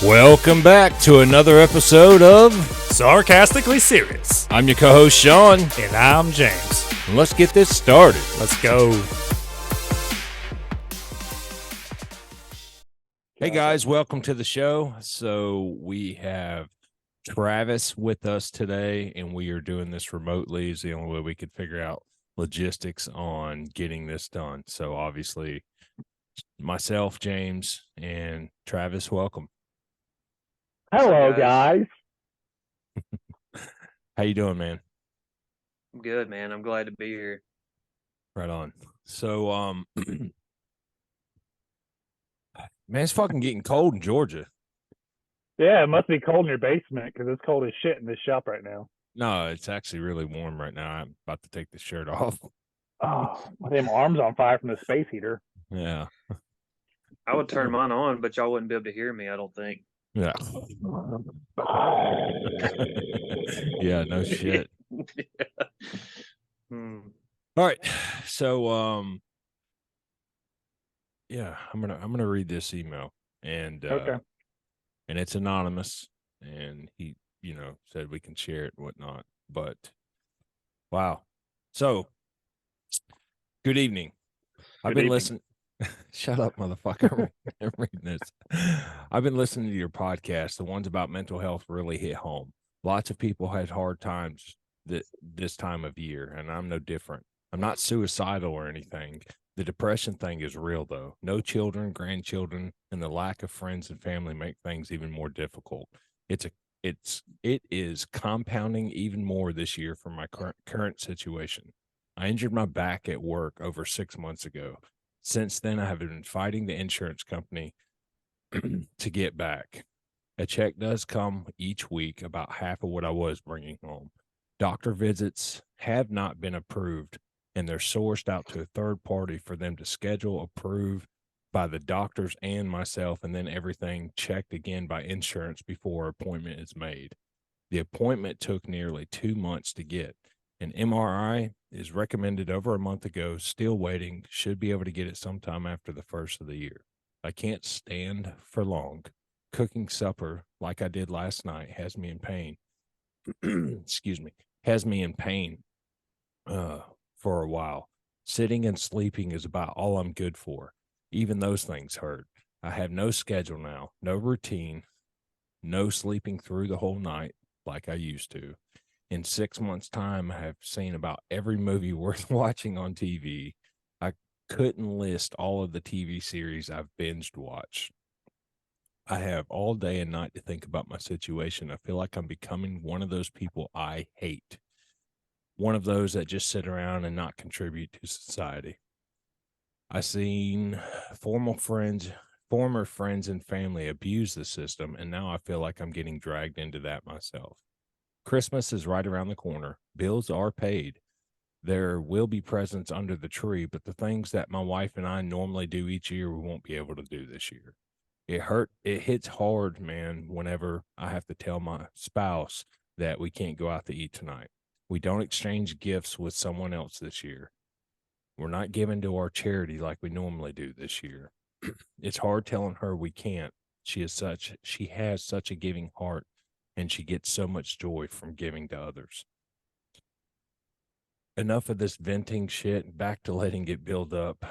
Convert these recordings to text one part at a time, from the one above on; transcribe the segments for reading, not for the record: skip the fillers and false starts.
Welcome back to another episode of Sarcastically Serious. I'm your co-host Sean, And I'm James. and let's get this started. Let's go. Hey guys, welcome to the show. So we have Travis with us today, and we are doing this remotely. Is the only way we could figure out logistics on getting this done. So obviously myself, James, and Travis, welcome. Hello, guys. How you doing, man? I'm good, man. I'm glad to be here. Right on. So man, it's fucking getting cold in Georgia. Yeah, it must be cold in your basement because it's cold as shit in this shop right now. No, it's actually really warm right now. I'm about to take the shirt off. Oh, my damn arm's on fire from the space heater. Yeah. I would turn mine on, but y'all wouldn't be able to hear me, I don't think. Yeah. Yeah, no shit. Yeah. Hmm. All right. So yeah, I'm gonna read this email, and Okay. and it's anonymous, and he, said we can share it and whatnot. But wow. So good evening. I've been evening. listening. Shut up, motherfucker. I'm reading this. I've been listening to your podcast. The ones about mental health really hit home. Lots of people had hard times this time of year, and I'm no different. I'm not suicidal or anything. The depression thing is real, though. No children, grandchildren, and the lack of friends and family make things even more difficult. It is compounding even more this year from my current situation. I injured my back at work over 6 months ago. Since then, I have been fighting the insurance company to get back. A check does come each week, about half of what I was bringing home. Doctor visits have not been approved, and they're sourced out to a third party for them to schedule, approve by the doctors and myself, and then everything checked again by insurance before an appointment is made. The appointment took nearly 2 months to get. An MRI is recommended over a month ago, still waiting, should be able to get it sometime after the first of the year. I can't stand for long. Cooking supper like I did last night has me in pain. Excuse me, has me in pain for a while. Sitting and sleeping is about all I'm good for. Even those things hurt. I have no schedule now, no routine, no sleeping through the whole night like I used to. In 6 months' time, I have seen about every movie worth watching on TV. I couldn't list all of the TV series I've binged watched. I have all day and night to think about my situation. I feel like I'm becoming one of those people I hate. One of those that just sit around and not contribute to society. I've seen former friends and family abuse the system, and now I feel like I'm getting dragged into that myself. Christmas is right around the corner. Bills are paid. There will be presents under the tree, but the things that my wife and I normally do each year, we won't be able to do this year. It hits hard, man, whenever I have to tell my spouse that we can't go out to eat tonight. We don't exchange gifts with someone else this year. We're not giving to our charity like we normally do this year. It's hard telling her we can't. She has such a giving heart, and she gets so much joy from giving to others. Enough of this venting shit, back to letting it build up.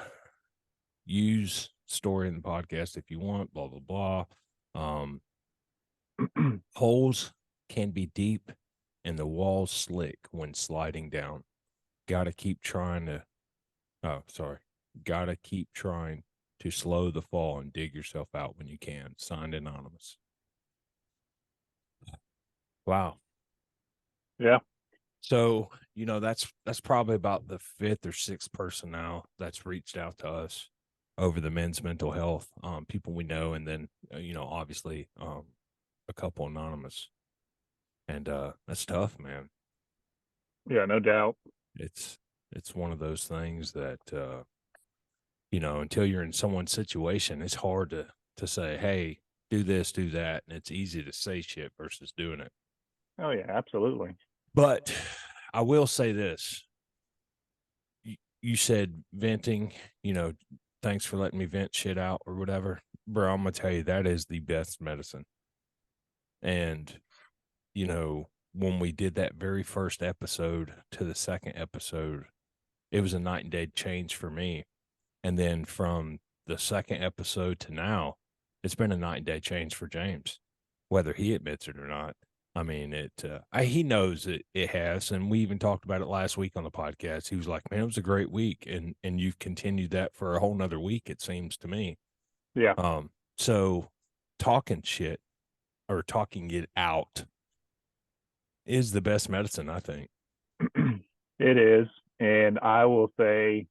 Use story in the podcast if you want, blah, blah, blah. Holes can be deep and the walls slick when sliding down. Gotta keep trying to slow the fall and dig yourself out when you can. Signed, Anonymous. Wow. Yeah. So, that's probably about the fifth or sixth person now that's reached out to us over the men's mental health, people we know, and then, obviously, a couple anonymous. And that's tough, man. Yeah, no doubt. It's one of those things that, until you're in someone's situation, it's hard to say, hey, do this, do that. And it's easy to say shit versus doing it. Oh, yeah, absolutely. But I will say this. You said venting, thanks for letting me vent shit out or whatever. Bro, I'm going to tell you, that is the best medicine. And, you know, when we did that very first episode to the second episode, it was a night and day change for me. And then from the second episode to now, it's been a night and day change for James, whether he admits it or not. I mean, he knows it has. And we even talked about it last week on the podcast. He was like, man, it was a great week. And you've continued that for a whole nother week, it seems to me. Yeah. So talking shit or talking it out is the best medicine, I think. It is. And I will say,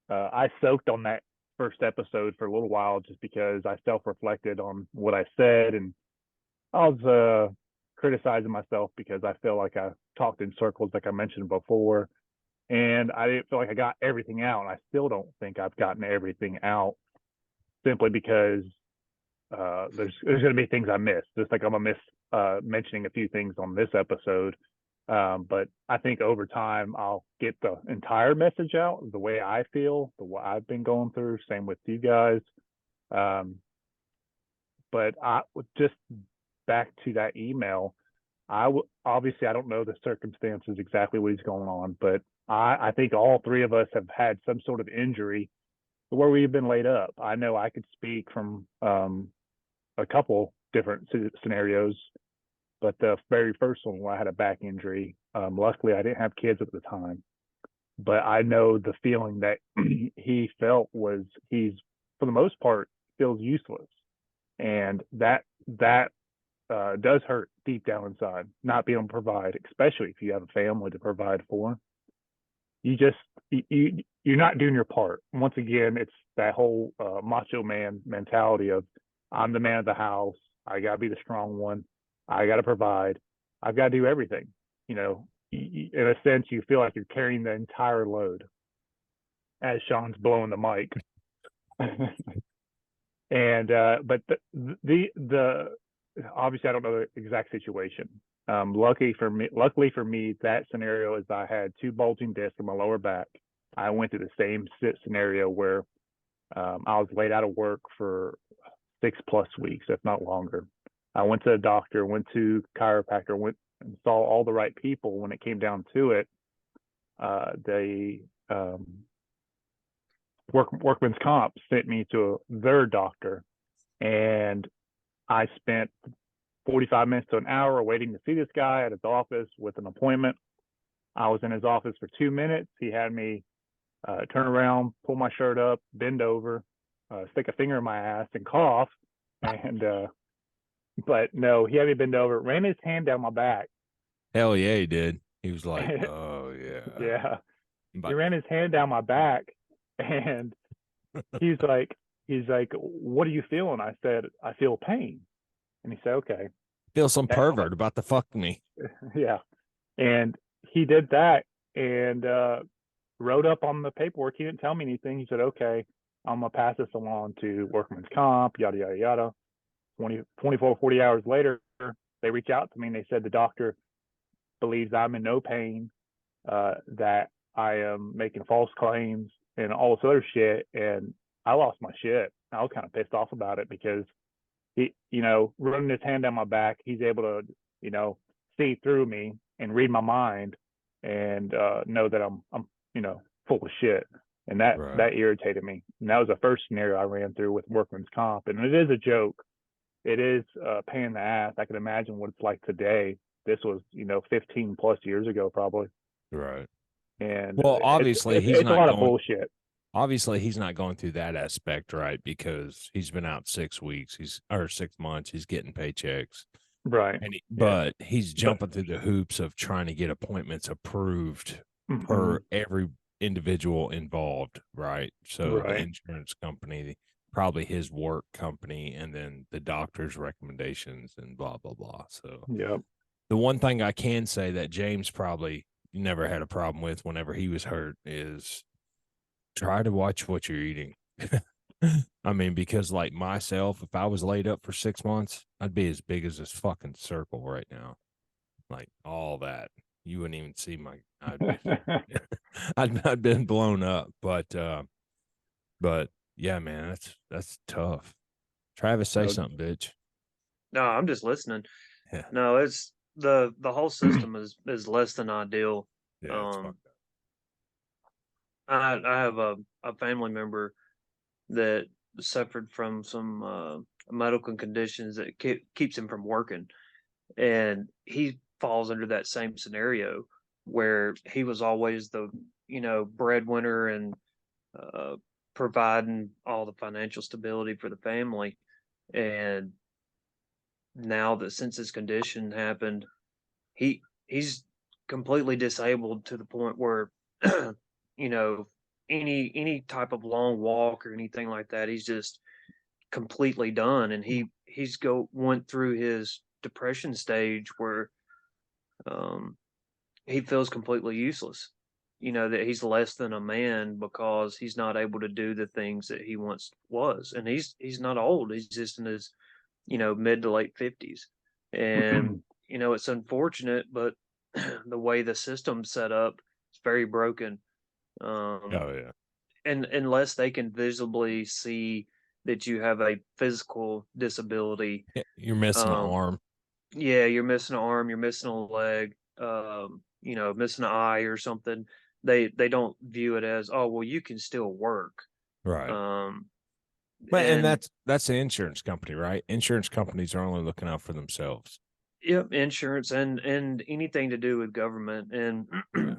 I soaked on that first episode for a little while just because I self-reflected on what I said, and I was criticizing myself because I feel like I talked in circles, like I mentioned before, and I didn't feel like I got everything out. And I still don't think I've gotten everything out, simply because there's going to be things I missed, just like I'm gonna miss mentioning a few things on this episode. But I think over time I'll get the entire message out the way I feel, the what I've been going through. Same with you guys. But I just back to that email. Obviously I don't know the circumstances exactly what he's going on, but I think all three of us have had some sort of injury where we've been laid up. I know I could speak from a couple different scenarios, but the very first one where I had a back injury, luckily I didn't have kids at the time, but I know the feeling that he felt was he's, for the most part, feels useless. And that does hurt deep down inside, not being able to provide, especially if you have a family to provide for. You're not doing your part. Once again, it's that whole macho man mentality of, I'm the man of the house. I got to be the strong one. I got to provide. I've got to do everything. You know, in a sense, you feel like you're carrying the entire load as Sean's blowing the mic. And but the obviously I don't know the exact situation. Luckily for me, that scenario is I had two bulging discs in my lower back. I went through the same scenario where I was laid out of work for 6+ weeks, if not longer. I went to a doctor, went to chiropractor, went and saw all the right people. When it came down to it, they workman's comp sent me to their doctor, and I spent 45 minutes to an hour waiting to see this guy at his office with an appointment. I was in his office for 2 minutes. He had me turn around, pull my shirt up, bend over, stick a finger in my ass and cough. And but no, he had me bend over, ran his hand down my back. Hell yeah, he did. He was like, oh yeah. Yeah. But He ran his hand down my back, and he's like, what are you feeling? I said, I feel pain. And he said, okay. feel some pervert about to fuck me. Yeah. And he did that and wrote up on the paperwork. He didn't tell me anything. He said, okay, I'm going to pass this along to workman's comp, yada, yada, yada. 24, 40 hours later, they reach out to me and they said the doctor believes I'm in no pain, that I am making false claims and all this other shit. And I lost my shit. I was kind of pissed off about it because he, running his hand down my back, he's able to, see through me and read my mind and know that I'm full of shit. And that irritated me. And that was the first scenario I ran through with workman's comp. And it is a joke. It is a pain in the ass. I can imagine what it's like today. This was, 15+ years ago, probably. Right. And well, obviously it's a lot of bullshit. Obviously, he's not going through that aspect, right? Because he's been out 6 weeks, 6 months. He's getting paychecks, right? And but he's jumping through the hoops of trying to get appointments approved per every individual involved, right? So the insurance company, probably his work company, and then the doctor's recommendations and blah blah blah. So the one thing I can say that James probably never had a problem with whenever he was hurt is try to watch what you're eating. I mean, because like myself, if I was laid up for 6 months, I'd be as big as this fucking circle right now. Like all that. You wouldn't even see my I'd been blown up. But yeah, man, that's tough. Travis, say something, bitch. No, I'm just listening. Yeah. No, it's the whole system is less than ideal. Yeah. It's fucked up. I have a family member that suffered from some medical conditions that keeps him from working, and he falls under that same scenario where he was always the breadwinner and uh, providing all the financial stability for the family, and now that since his condition happened, he's completely disabled to the point where you know any type of long walk or anything like that, he's just completely done. And he's go went through his depression stage where um he feels completely useless, that he's less than a man because he's not able to do the things that he once was. And he's not old, he's just in his mid to late 50s. And it's unfortunate, but the way the system's set up, it's very broken. um Oh yeah. and unless they can visibly see that you have a physical disability, Yeah, you're missing an um arm. yeah, you're missing an arm, you're missing a leg, missing an eye or something, they don't view it as, oh well, you can still work. Right. um But and and that's the insurance company, right? Insurance companies are only looking out for themselves. yep, insurance and anything to do with government. And Yeah.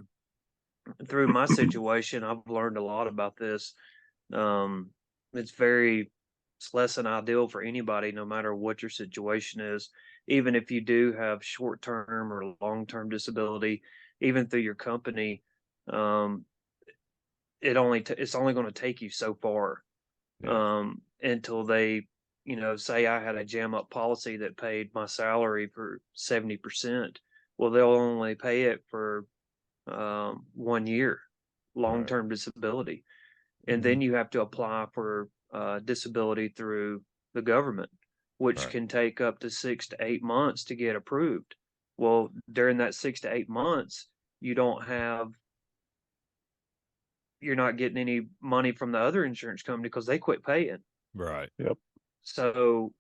through my situation, I've learned a lot about this. Um, it's very, it's less than ideal for anybody, no matter what your situation is. Even if you do have short term or long term disability, even through your company, um, it's only going to take you so far, Yeah. until they, say I had a jam up policy that paid my salary for 70%. Well, they'll only pay it for 1 year, long Right. term disability. And Mhm. then you have to apply for disability through the government, which Right. can take up to 6 to 8 months to get approved. Well, during that 6 to 8 months, you don't have, you're not getting any money from the other insurance company because they quit paying. Right. Yep. So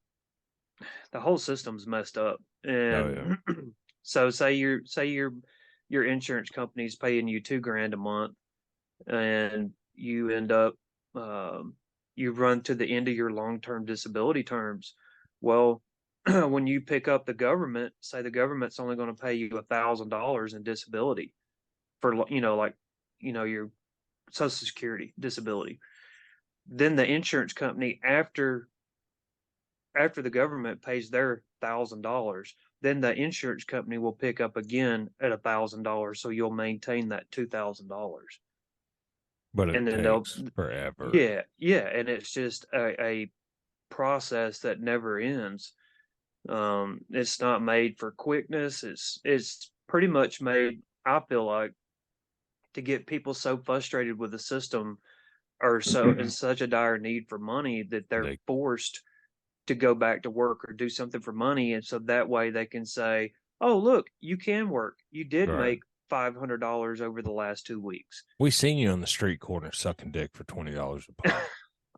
the whole system's messed up. Oh yeah. And so your insurance company's paying you 2 grand a month, and you end up, um, you run to the end of your long-term disability terms. Well, when you pick up the government, say the government's only going to pay you $1,000 in disability for your Social Security disability. Then the insurance company, after the government pays their $1,000, then the insurance company will pick up again at $1,000, so you'll maintain that $2,000. But And it then they'll, takes forever. yeah, and it's just a process that never ends. It's not made for quickness. It's pretty much made, I feel like, to get people so frustrated with the system, or so in such a dire need for money, that they're They forced to go back to work or do something for money. And so that way they can say, oh look, you can work, you did right. make $500 over the last 2 weeks. We seen you on the street corner sucking dick for $20 a pop.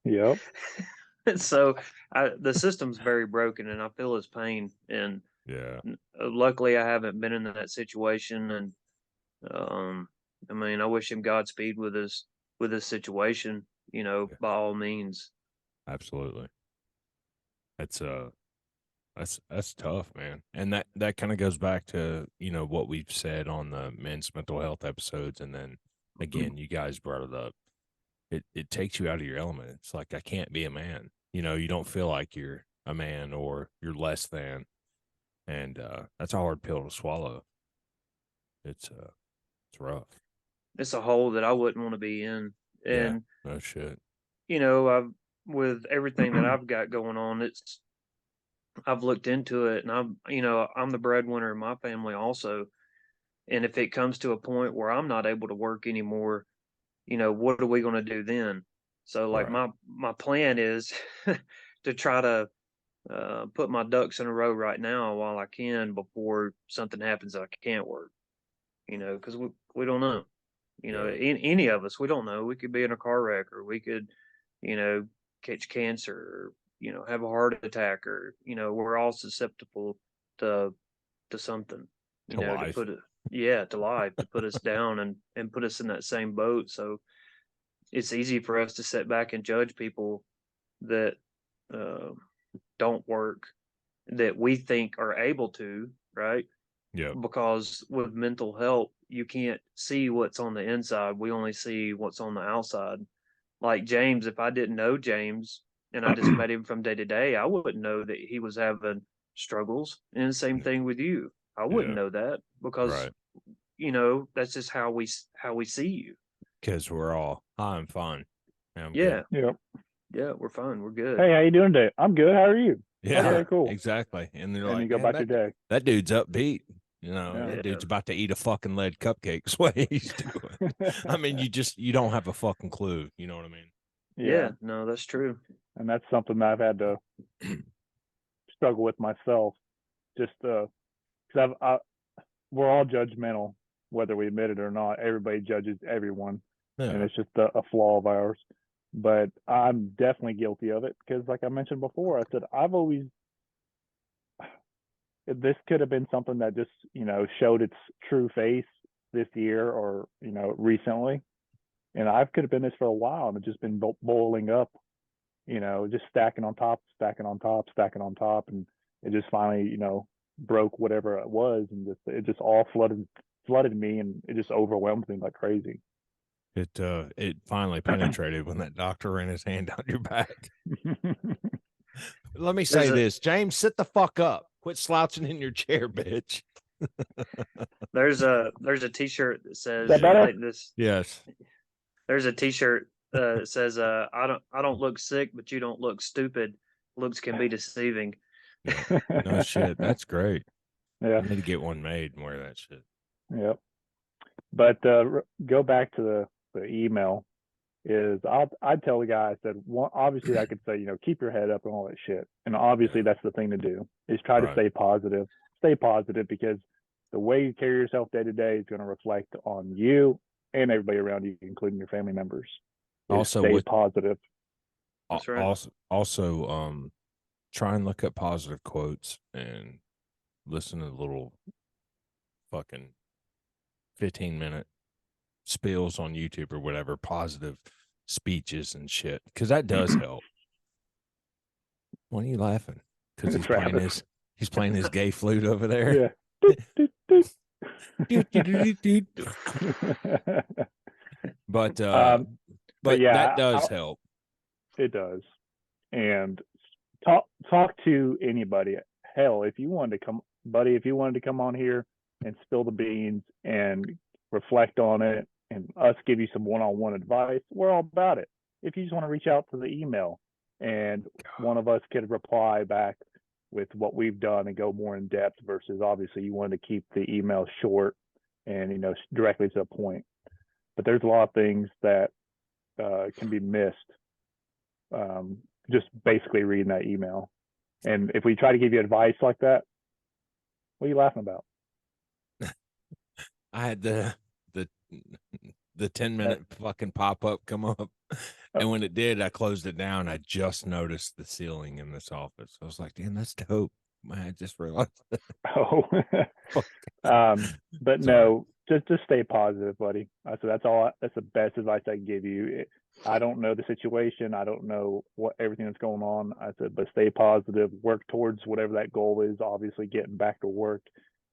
Yep. So the system's very broken, and I feel his pain. And Yeah. luckily, I haven't been in that situation. And I mean, I wish him Godspeed with his situation. Yeah. By all means. Absolutely. That's that's tough, man. And that kind of goes back to, what we've said on the men's mental health episodes. And then again, you guys brought it up. It takes you out of your element. It's like, I can't be a man. You don't feel like you're a man or you're less than. And that's a hard pill to swallow. It's rough. It's a hole that I wouldn't want to be in. Yeah. And No shit. I've, with everything that I've got going on, I've looked into it, and I'm the breadwinner in my family also. And if it comes to a point where I'm not able to work anymore, what are we going to do then? So like Right. my plan is to try to put my ducks in a row right now while I can, before something happens that I can't work. Because we don't know. Yeah. Any of us, we don't know. We could be in a car wreck, or we could, catch cancer, or have a heart attack, or we're all susceptible to something, To to life. put it, to life, to put us down and put us in that same boat. So it's easy for us to sit back and judge people that don't work, that we think are able to, right? Yeah. Because with mental health, you can't see what's on the inside. We only see what's on the outside. Like James, if I didn't know James and I just met him from day to day, I wouldn't know that he was having struggles. And the same thing with you. I wouldn't know that because Right. that's just how we see you. Because we're all high and fun. I'm Yeah. good. Yep. Yeah, we're fine. We're good. Hey, how you doing today? I'm good. How are you? Yeah, Okay, cool. exactly. And they're And like, you go man, about your day. that dude's upbeat. Yeah. That Yeah. dude's about to eat a fucking lead cupcake. What he's doing. I mean, you don't have a fucking clue. You know what I mean? Yeah, no, that's true. And that's something that I've had to struggle with myself. Just because we're all judgmental, whether we admit it or not. Everybody judges everyone, and Yeah. it's just a flaw of ours. But I'm definitely guilty of it because, like I mentioned before, I said I've always this could have been something that just showed its true face this year or recently, and I could have been this for a while and it's just been boiling up, just stacking on top, stacking on top, stacking on top, and it just finally broke whatever it was, and it just all flooded me, and it just overwhelmed me like crazy. It finally penetrated when that doctor ran his hand down your back. Let me say this, James, sit the fuck up. Quit slouching in your chair, bitch. There's a t-shirt that says, that better? I think this. Yes. There's a t-shirt that says, I don't look sick, but you don't look stupid. Looks can be deceiving. Yeah. No shit. That's great. Yeah. I need to get one made and wear that shit. Yep. But go back to the email. I'd tell the guy, I said, well, obviously I could say, keep your head up and all that shit. And obviously that's the thing to do, is try to stay positive. Stay positive, because the way you carry yourself day to day is going to reflect on you and everybody around you, including your family members. Also, stay positive. That's right. Also, try and look up positive quotes and listen to little fucking 15-minute spills on YouTube or whatever, positive speeches and shit, because that does help. Why are you laughing? Because he's playing his gay flute over there. Yeah. But yeah, that does help. It does. And talk to anybody. Hell, if you wanted to come on here and spill the beans and reflect on it and us give you some one-on-one advice, we're all about it. If you just want to reach out to the email and one of us could reply back with what we've done and go more in depth, versus obviously you wanted to keep the email short and directly to the point. But there's a lot of things that can be missed just basically reading that email. And if we try to give you advice like that, what are you laughing about? I had the 10-minute fucking pop-up come up, and when it did, I closed it down. I just noticed the ceiling in this office. I was like, damn, that's dope. I just realized. But no, just stay positive, buddy. So that's the best advice I can give you. I don't know the situation. I don't know what everything that's going on. I said, but stay positive, work towards whatever that goal is. Obviously getting back to work,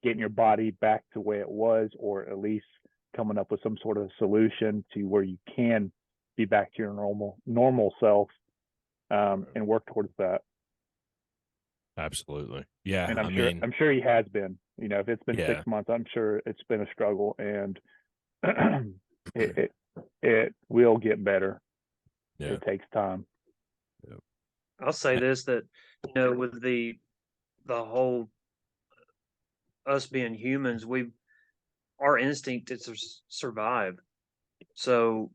getting your body back to where it was, or at least coming up with some sort of solution to where you can be back to your normal self, and work towards that. Absolutely. Yeah. And I'm sure he has been. If it's been 6 months, I'm sure it's been a struggle, and it will get better. Yeah. It takes time. Yep. I'll say this, that with the whole us being humans, our instinct is to survive. So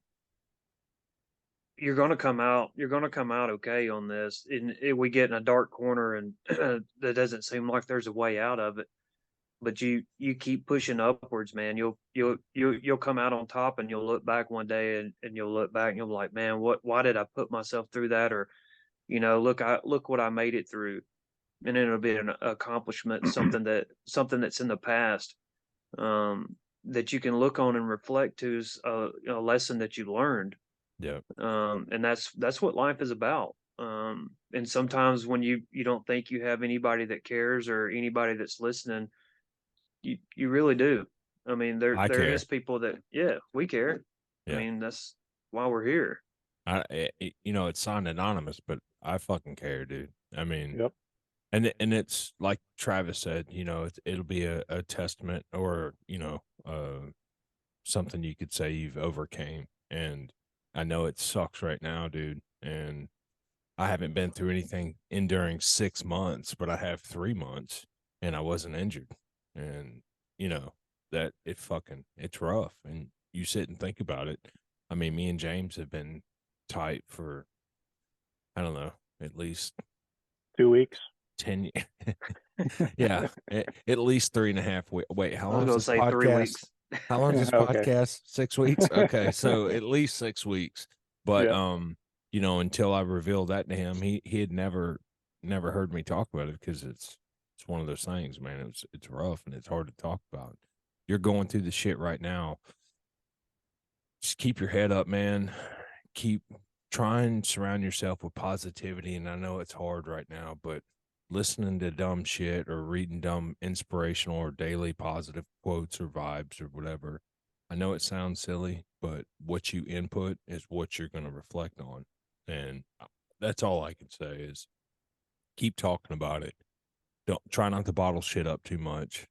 you're going to come out okay on this. And we get in a dark corner and that doesn't seem like there's a way out of it. But you keep pushing upwards, man. You'll come out on top, and you'll look back one day and you'll look back and you'll be like, man, why did I put myself through that? Or look what I made it through, and it'll be an accomplishment, something that's in the past, that you can look on and reflect to as a lesson that you learned. Yeah. And that's what life is about. And sometimes when you don't think you have anybody that cares or anybody that's listening, you really do. I mean, I there care. is people that, yeah, we care. I Yeah. mean, that's why we're here. It's signed anonymous, but I fucking care, dude. I mean, Yep. and it's like Travis said, it'll be a testament or, something you could say you've overcame. And I know it sucks right now, dude. And I haven't been through anything enduring 6 months, but I have 3 months and I wasn't injured. And, that it's rough. And you sit and think about it. I mean, me and James have been tight for, I don't know, at least 2 weeks. 10 years. Yeah, at least 3.5 weeks. Wait, how I long was is gonna this say 3 podcast? weeks. How long is this Okay. podcast? 6 weeks? Okay, so at least 6 weeks. But until I revealed that to him, he had never heard me talk about it because it's one of those things, man. It's rough and it's hard to talk about. You're going through the shit right now. Just keep your head up, man. Keep trying to surround yourself with positivity. And I know it's hard right now, but listening to dumb shit or reading dumb inspirational or daily positive quotes or vibes or whatever. I know it sounds silly, but what you input is what you're going to reflect on. And that's all I can say is keep talking about it. Don't try not to bottle shit up too much.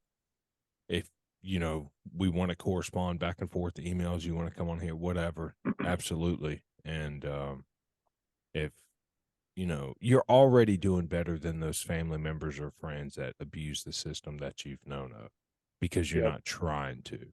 If, we want to correspond back and forth, the emails, you want to come on here, whatever. Absolutely. And, if, you're already doing better than those family members or friends that abuse the system that you've known of because you're Yep. not trying to,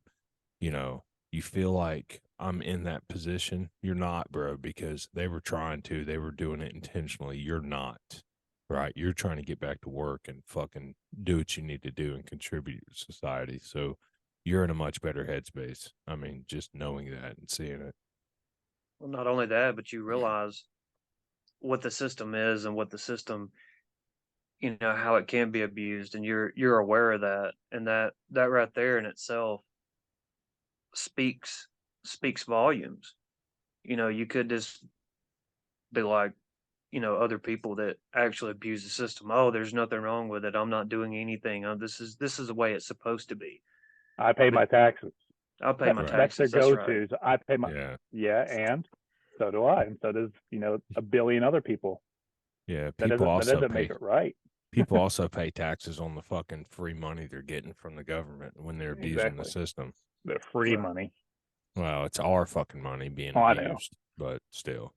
you feel like I'm in that position. You're not, bro, because they were trying to, they were doing it intentionally. You're not, right? You're trying to get back to work and fucking do what you need to do and contribute to society. So you're in a much better headspace. I mean, just knowing that and seeing it. Well, not only that, but you realize what the system is and what the system, how it can be abused, and you're aware of that, and that right there in itself speaks volumes. You could just be like, other people that actually abuse the system. Oh, there's nothing wrong with it. I'm not doing anything. This is the way it's supposed to be. I pay my But taxes. I'll pay my Right. That's their taxes. That's right. go-tos. I pay my and so do I, and so does a billion other people. Yeah. That doesn't make it right. People also pay taxes on the fucking free money they're getting from the government when they're abusing the Exactly. system. The free Right. money. Well, it's our fucking money being I know. abused, but still.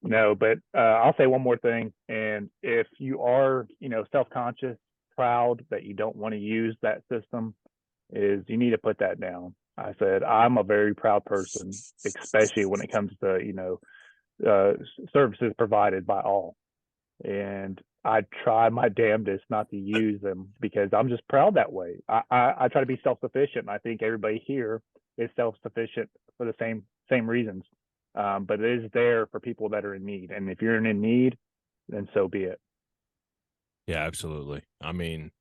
No, but I'll say one more thing. And if you are, self-conscious, proud that you don't want to use that system, is you need to put that down. I said, I'm a very proud person, especially when it comes to, services provided by all. And I try my damnedest not to use them because I'm just proud that way. I try to be self-sufficient. And I think everybody here is self-sufficient for the same reasons. But it is there for people that are in need. And if you're in need, then so be it. Yeah, absolutely. I mean,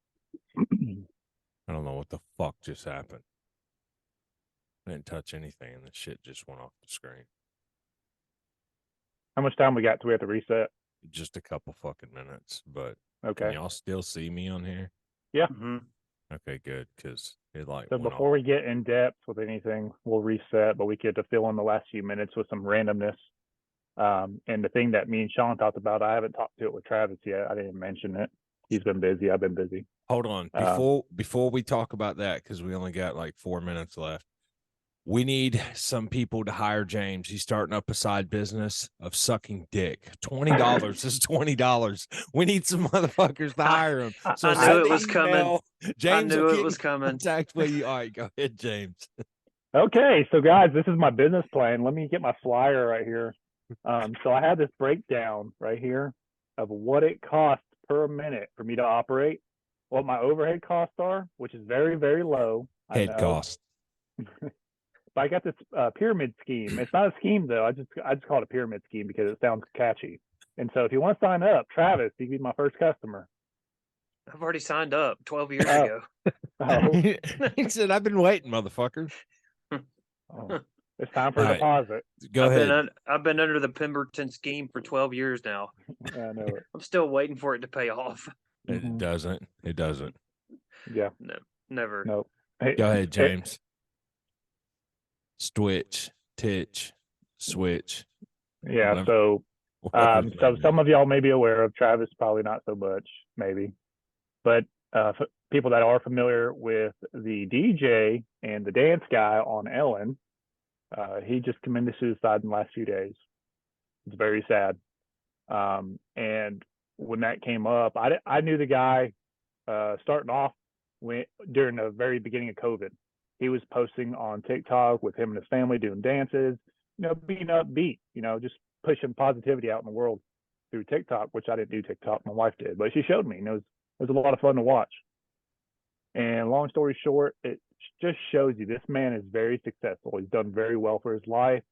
I don't know what the fuck just happened. I didn't touch anything and the shit just went off the screen. How much time we got till we have to reset? Just a couple fucking minutes, but Okay. can y'all still see me on here? Yeah. Mm-hmm. Okay, good, because it like So went before off. we get in depth with anything, we'll reset, but we get to fill in the last few minutes with some randomness. And the thing that me and Sean talked about, I haven't talked to it with Travis yet. I didn't mention it. He's been busy. I've been busy. Hold on. Before we talk about that, because we only got like 4 minutes left. We need some people to hire James. He's starting up a side business of sucking dick. $20 is $20. We need some motherfuckers to hire him. So I knew it was coming. James, I knew it was coming. Contact with you. All right, go ahead, James. Okay, so guys, this is my business plan. Let me get my flyer right here. So I have this breakdown right here of what it costs per minute for me to operate, what my overhead costs are, which is very, very low. Head cost. But I got this pyramid scheme. It's not a scheme though. I just call it a pyramid scheme because it sounds catchy. And so if you want to sign up, Travis, you can be my first customer. I've already signed up 12 years Oh. ago. Oh, He said, "I've been waiting, motherfucker." oh. It's time for All a right. deposit. Go ahead. I've been under the Pemberton scheme for 12 years now. I know it. I'm still waiting for it to pay off. It Mhm. doesn't. It doesn't. Yeah. No, never. Nope. Hey, Go ahead, hey, James. Switch, titch, switch. yeah. Whatever- So, whatever his so name some is. of y'all may be aware of Travis, probably not so much, maybe, but people that are familiar with the DJ and the dance guy on Ellen, he just committed suicide in the last few days. It's very sad. And when that came up, I knew the guy starting off during the very beginning of COVID. He was posting on TikTok with him and his family doing dances, being upbeat, just pushing positivity out in the world through TikTok, which I didn't do TikTok, my wife did, but she showed me, and it was a lot of fun to watch. And long story short, it just shows you this man is very successful. He's done very well for his life,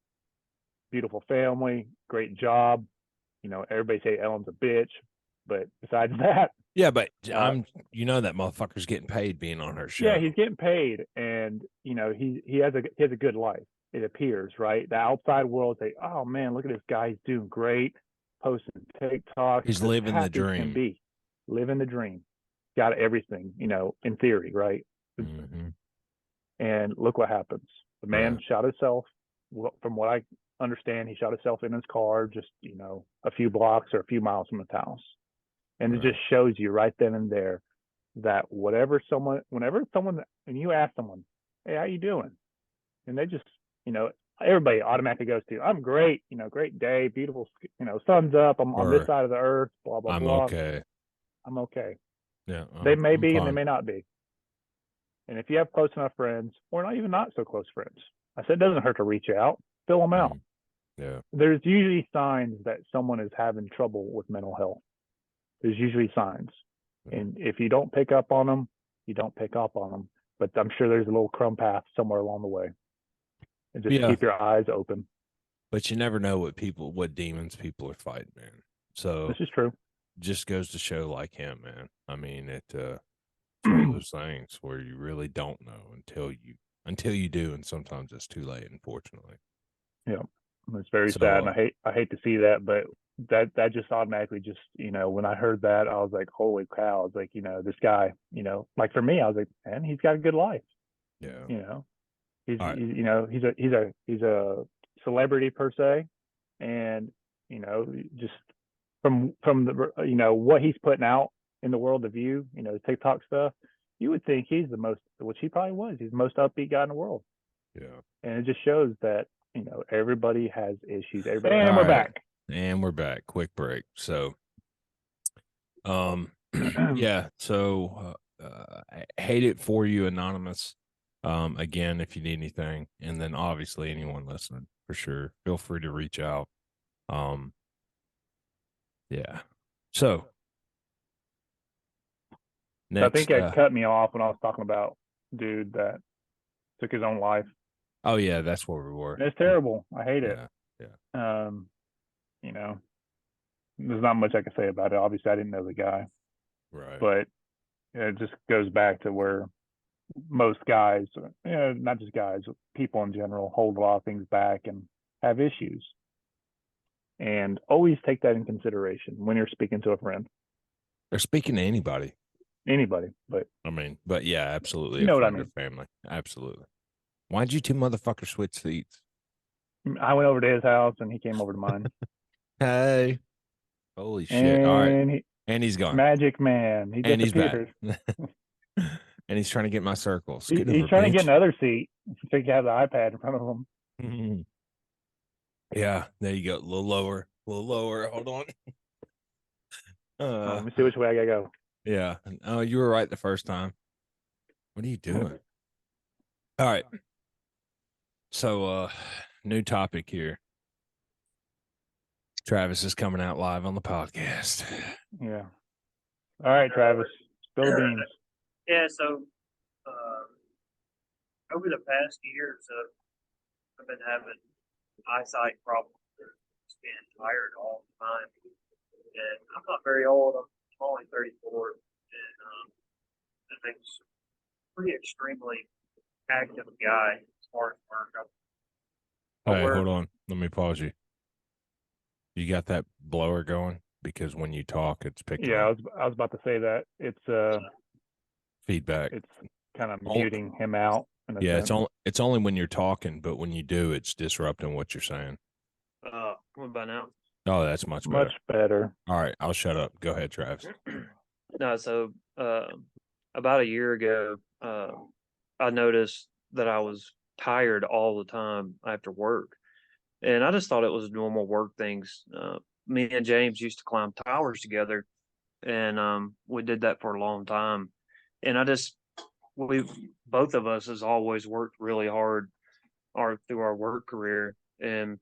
beautiful family, great job. Everybody say Ellen's a bitch, but besides that, Yeah, but that motherfucker's getting paid being on her show. yeah, he's getting paid, and he has a good life. It appears, right? The outside world say, "Oh man, look at this guy. He's doing great, posting TikTok. He's living the happy as can dream. be, living the dream. Got everything, in theory, right? Mhm. And look what happens. The man Right. shot himself. From what I understand, he shot himself in his car, just a few blocks or a few miles from his house. And Right. it just shows you right then and there that whenever someone, and you ask someone, "Hey, how you doing?" And they just, everybody automatically goes to, "I'm great, great day, beautiful, sun's up, I'm on this Or, side of the earth, blah blah I'm blah, okay. I'm okay." Yeah, They may I'm be and they fine. may not be. And if you have close enough friends, or not so close friends, I said it doesn't hurt to reach out, fill them out. Yeah. There's usually signs that someone is having trouble with mental health. There's usually signs. And if you don't pick up on them, you don't pick up on them. But I'm sure there's a little crumb path somewhere along the way. And just Yeah. keep your eyes open. But you never know what demons people are fighting, man. So This is true. just goes to show like him, man. I mean, it's one of those things where you really don't know until you do, and sometimes it's too late, unfortunately. Yeah. It's very So, sad. And I hate to see that, but that just automatically just, when I heard that, I was like, holy cow. I was like, this guy, like for me, I was like, man, he's got a good life. yeah. He's, All right. he's a celebrity per se. And, just from the, what he's putting out in the world of view, the TikTok stuff, you would think he's the most, which he probably was, he's the most upbeat guy in the world. Yeah. And it just shows that, everybody has issues. Everybody, and All we're right. back. And we're back. Quick break. So, yeah. So, I hate it for you, Anonymous. Again, if you need anything, and then obviously anyone listening, for sure, feel free to reach out. Yeah. So I think next, it cut me off when I was talking about dude that took his own life. oh yeah, that's where we were. It's terrible. I hate it. Yeah. There's not much I can say about it. Obviously, I didn't know the guy, Right. but it just goes back to where most guys, not just guys, people in general, hold a lot of things back and have issues. And always take that in consideration when you're speaking to a friend, Or speaking to anybody. anybody. But I mean, but yeah, absolutely. You know a what I friend or mean. family. Absolutely. Why'd you two motherfuckers switch seats? I went over to his house and he came over to mine. Hey. Holy shit. All right. And And he's gone. magic man, he And he's back. disappeared. And he's trying to get my circle. He's trying to get another seat so he can have the iPad in front of him. Yeah, there you go. A little lower. Hold on. Let me see which way I gotta go. Yeah. Oh, you were right the first time. What are you doing? All right. So new topic here. Travis is coming out live on the podcast. Yeah. All right, Travis. Spill the beans. Yeah, so over the past year or so, I've been having eyesight problems. Just being tired all the time. And I'm not very old. I'm only 34, and I'm a pretty extremely active guy as far as work. I Hey, work. hold on. Let me pause you. You got that blower going? Because when you talk, it's picking Yeah, up I was about to say that feedback. it's kind of Oh, muting him out in a yeah, sense. it's only when you're talking, but when you do, it's disrupting what you're saying. What about now? Oh, that's much better. Much better. All right, I'll shut up. Go ahead, Travis. No, so about a year ago, I noticed that I was tired all the time after work, and I just thought it was normal work things. Me and James used to climb towers together, and we did that for a long time. And we both of us has always worked really hard through our work career, and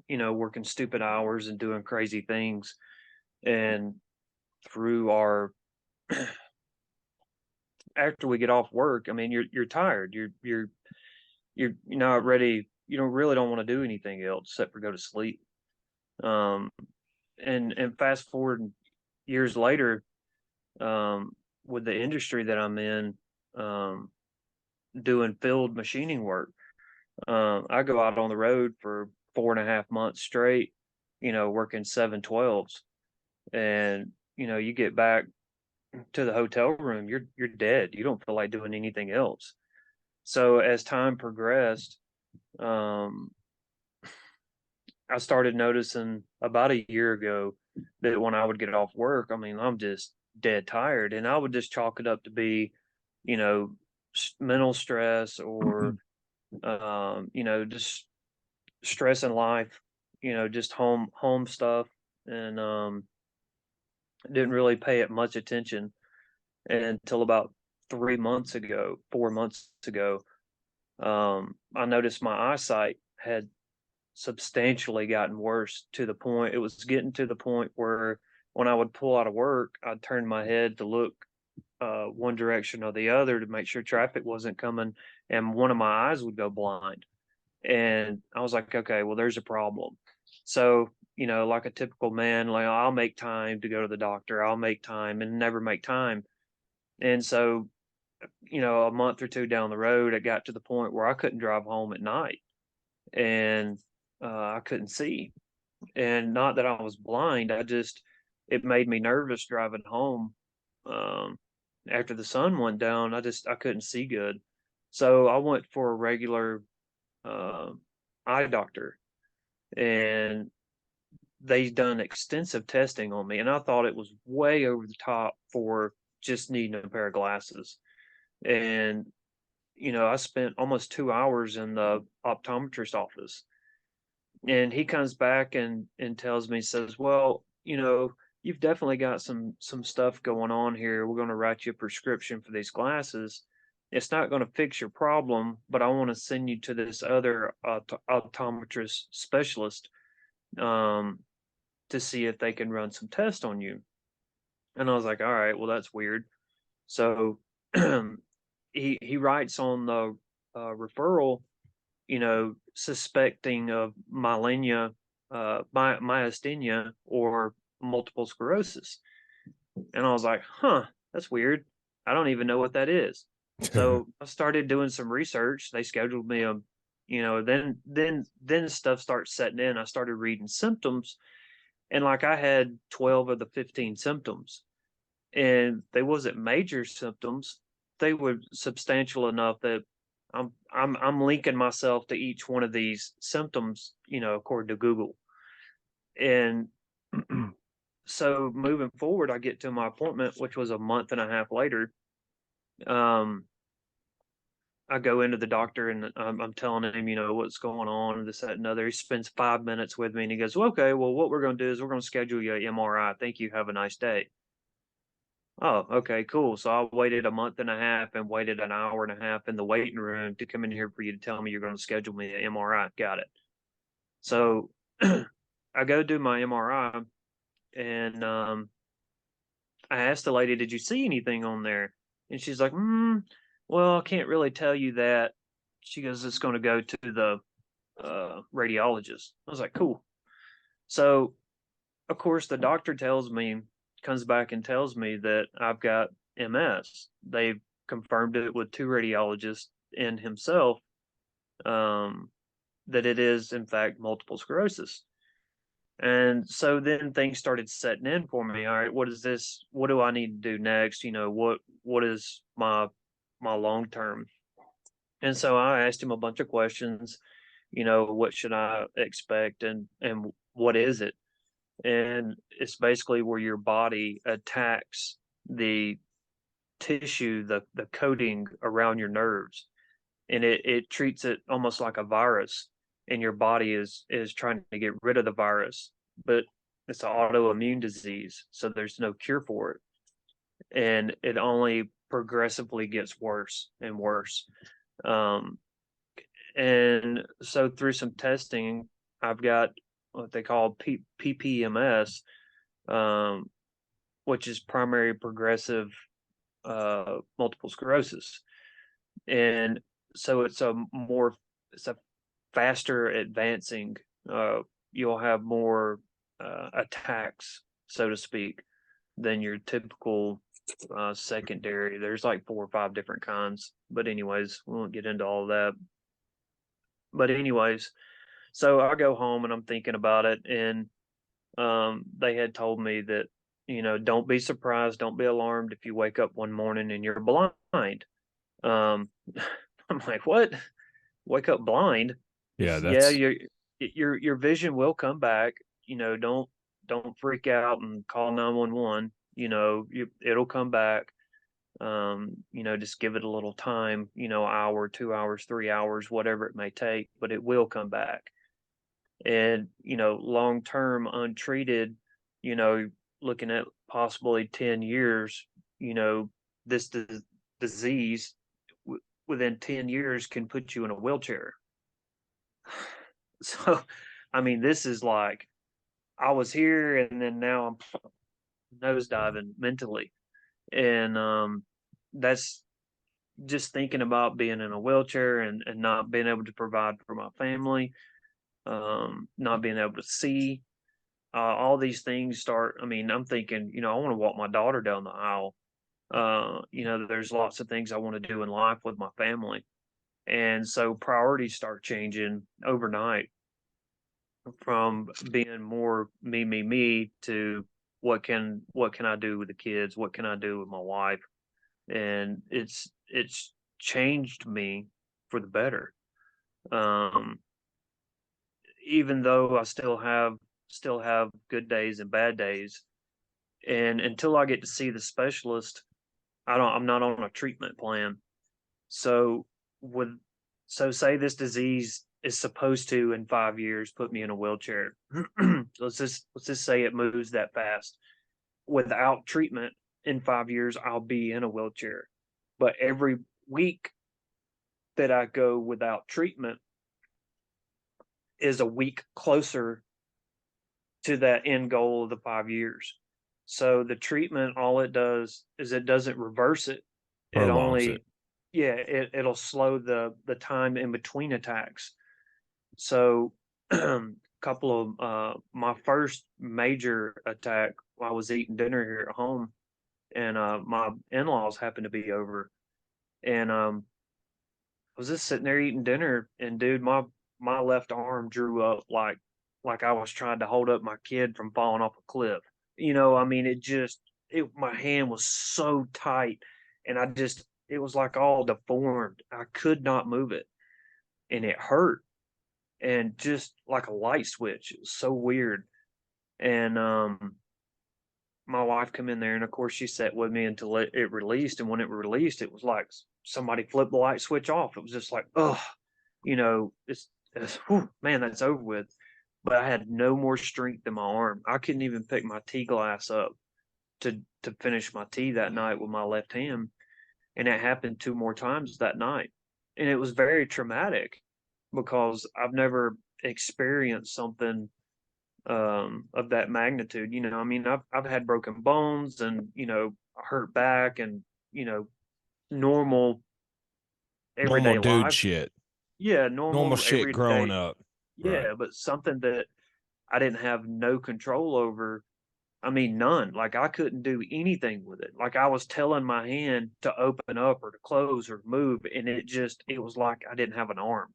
working stupid hours and doing crazy things. And through our after we get off work, I mean, you're tired. You're not ready. You don't want to do anything else except for go to sleep. Um, and fast forward years later, with the industry that I'm in, um, doing field machining work, I go out on the road for 4.5 months straight, working 7/12s, and you get back to the hotel room, you're dead. You don't feel like doing anything else. So as time progressed, um, I started noticing about a year ago that when I would get off work, I mean, I'm just dead tired, and I would just chalk it up to be, you know, mental stress or, just stress in life, just home stuff, and didn't really pay it much attention until about 3 months ago, 4 months ago. I noticed my eyesight had substantially gotten worse to the point it was getting to the point where when I would pull out of work, I'd turn my head to look one direction or the other to make sure traffic wasn't coming, and one of my eyes would go blind. And I was like, okay, well, there's a problem. So, like a typical man, like I'll make time to go to the doctor, I'll make time and never make time. And so, a month or two down the road, it got to the point where I couldn't drive home at night, and I couldn't see. And not that I was blind, it made me nervous driving home. Um, After the sun went down, I couldn't see good. So I went for a regular uh, eye doctor, and they done extensive testing on me, and I thought it was way over the top for just needing a pair of glasses. And I spent almost 2 hours in the optometrist office, and he comes back and tells me, says, well, you've definitely got some stuff going on here. We're going to write you a prescription for these glasses. It's not going to fix your problem, but I want to send you to this other optometrist specialist, um, to see if they can run some tests on you. And I was like, all right, well, that's weird. So he writes on the referral, suspecting of myasthenia or multiple sclerosis. And I was like, huh, that's weird. I don't even know what that is. So I started doing some research. They scheduled me then stuff starts setting in. I started reading symptoms, and like I had 12 of the 15 symptoms, and they wasn't major symptoms. They were substantial enough that I'm linking myself to each one of these symptoms, according to Google. And so moving forward, I get to my appointment, which was a month and a half later. I go into the doctor, and I'm telling him, what's going on, and this, that, and other. He spends 5 minutes with me, and he goes, well, okay, well, what we're going to do is we're going to schedule you an MRI. Thank you. Have a nice day. Oh, okay, cool. So I waited a month and a half and waited an hour and a half in the waiting room to come in here for you to tell me you're going to schedule me an MRI. Got it. So I go do my MRI, and I asked the lady, did you see anything on there? And she's like, well, I can't really tell you that. She goes, it's going to go to the radiologist. I was like, cool. So of course, the doctor comes back and tells me that I've got MS. They've confirmed it with 2 radiologists and himself, that it is in fact multiple sclerosis. And so then things started setting in for me. All right, what is this? What do I need to do next? What is my long term? And so I asked him a bunch of questions. What should I expect, and what is it? And it's basically where your body attacks the tissue, the coating around your nerves, and it treats it almost like a virus, and your body is trying to get rid of the virus, but it's an autoimmune disease, so there's no cure for it, and it only progressively gets worse and worse. And so through some testing, I've got what they call PPMS, which is primary progressive multiple sclerosis. And so it's a faster advancing, you'll have more attacks, so to speak, than your typical secondary. There's like 4 or 5 different kinds, but anyways, we won't get into all of that. But anyways, so I go home and I'm thinking about it, and they had told me that, don't be surprised, don't be alarmed if you wake up one morning and you're blind. I'm like, what? Wake up blind? Yeah, Yeah, that's your vision will come back. Don't freak out and call 911. It'll come back. Just give it a little time, hour, 2 hours, 3 hours, whatever it may take, but it will come back. And, long term untreated, looking at possibly 10 years, this disease within 10 years can put you in a wheelchair. So, I mean, this is like, I was here and then now I'm nosediving mentally. And that's just thinking about being in a wheelchair and not being able to provide for my family, not being able to see, all these things start. I mean, I'm thinking, I want to walk my daughter down the aisle. There's lots of things I want to do in life with my family. And so priorities start changing overnight from being more me to what can I do with the kids? What can I do with my wife? And it's changed me for the better. Even though I still have good days and bad days, and until I get to see the specialist, I'm not on a treatment plan. So say this disease is supposed to in 5 years put me in a wheelchair. let's just say it moves that fast. Without treatment, in 5 years I'll be in a wheelchair. But every week that I go without treatment is a week closer to that end goal of the 5 years. So the treatment, all it does is it doesn't reverse it. prolongs it. It'll slow the time in between attacks. So couple of my first major attack, I was eating dinner here at home, and my in-laws happened to be over, and I was just sitting there eating dinner, and dude, my left arm drew up like I was trying to hold up my kid from falling off a cliff. I mean, my hand was so tight, and it was like all deformed. I could not move it, and it hurt, and just like a light switch. It was so weird. And my wife come in there, and of course she sat with me until it released. And when it released, it was like somebody flipped the light switch off. It was just like, oh, whew, man, that's over with. But I had no more strength in my arm. I couldn't even pick my tea glass up to finish my tea that night with my left hand. And it happened 2 more times that night. And it was very traumatic because I've never experienced something of that magnitude. I mean, I've had broken bones and, hurt back and, normal everyday Normal dude life. shit. Yeah, Normal normal shit growing everyday. up. Right. Yeah, but something that I didn't have no control over. I mean, none. Like I couldn't do anything with it. Like I was telling my hand to open up or to close or move, and it was like I didn't have an arm.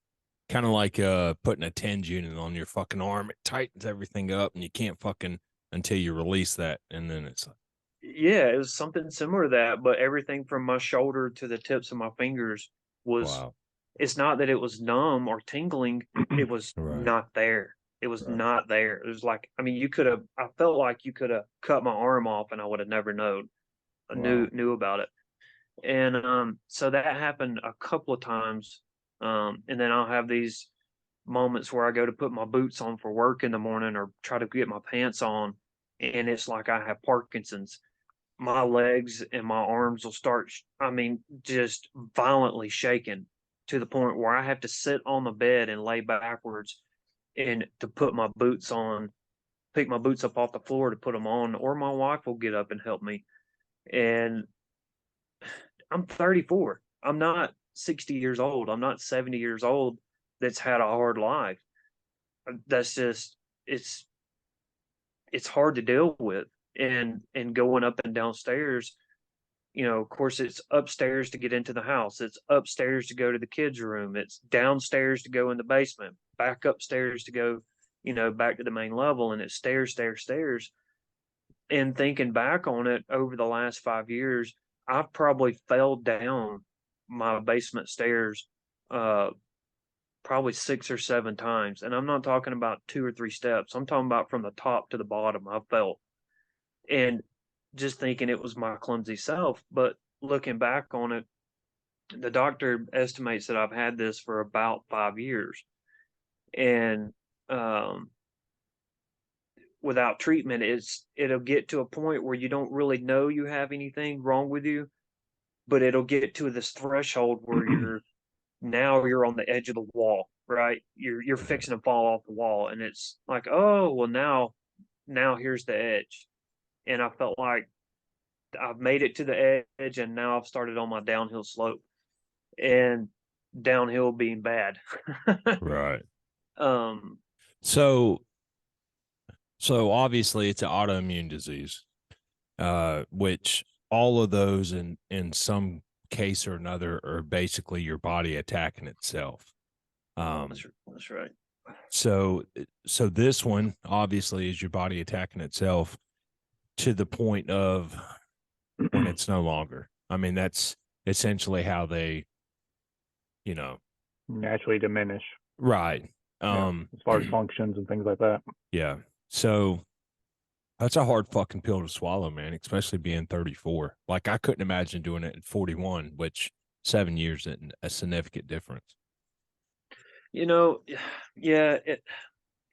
Kind of like putting a TENS unit on your fucking arm. It tightens everything up, and you can't fucking until you release that, and then it's like, Yeah, it was something similar to that, but everything from my shoulder to the tips of my fingers was. wow. It's not that it was numb or tingling; it was Right. not there. It was Right. not there. It was like, I mean, you could have. I felt like you could have cut my arm off, and I would have never known. Wow. Knew about it. And so that happened a couple of times. And then I'll have these moments where I go to put my boots on for work in the morning or try to get my pants on, and it's like I have Parkinson's. My legs and my arms will start, I mean, just violently shaking to the point where I have to sit on the bed and lay backwards and to put my boots on, pick my boots up off the floor to put them on, or my wife will get up and help me. And I'm 34. I'm not 60 years old. I'm not 70 years old that's had a hard life. That's just it's it's hard to deal with. And going up and downstairs, of course it's upstairs to get into the house. It's upstairs to go to the kids' room. It's downstairs to go in the basement, back upstairs to go, back to the main level, and it's stairs, stairs, stairs. And thinking back on it over the last 5 years, I've probably fell down my basement stairs probably 6 or 7 times. And I'm not talking about 2 or 3 steps. I'm talking about from the top to the bottom. I felt and just thinking it was my clumsy self. But looking back on it, the doctor estimates that I've had this for about 5 years. And without treatment, it'll get to a point where you don't really know you have anything wrong with you, but it'll get to this threshold where you're on the edge of the wall, right? You're fixing to fall off the wall, and it's like, oh well, now here's the edge. And I felt like I've made it to the edge, and now I've started on my downhill slope, and downhill being bad. Right. um So obviously it's an autoimmune disease, which all of those in some case or another are basically your body attacking itself. that's right. So this one obviously is your body attacking itself to the point of when it's no longer. I mean, that's essentially how they, Naturally diminish. right. As far as functions and things like that. Yeah. So that's a hard fucking pill to swallow, man, especially being 34. Like I couldn't imagine doing it at 41, which 7 years isn't a significant difference. Yeah,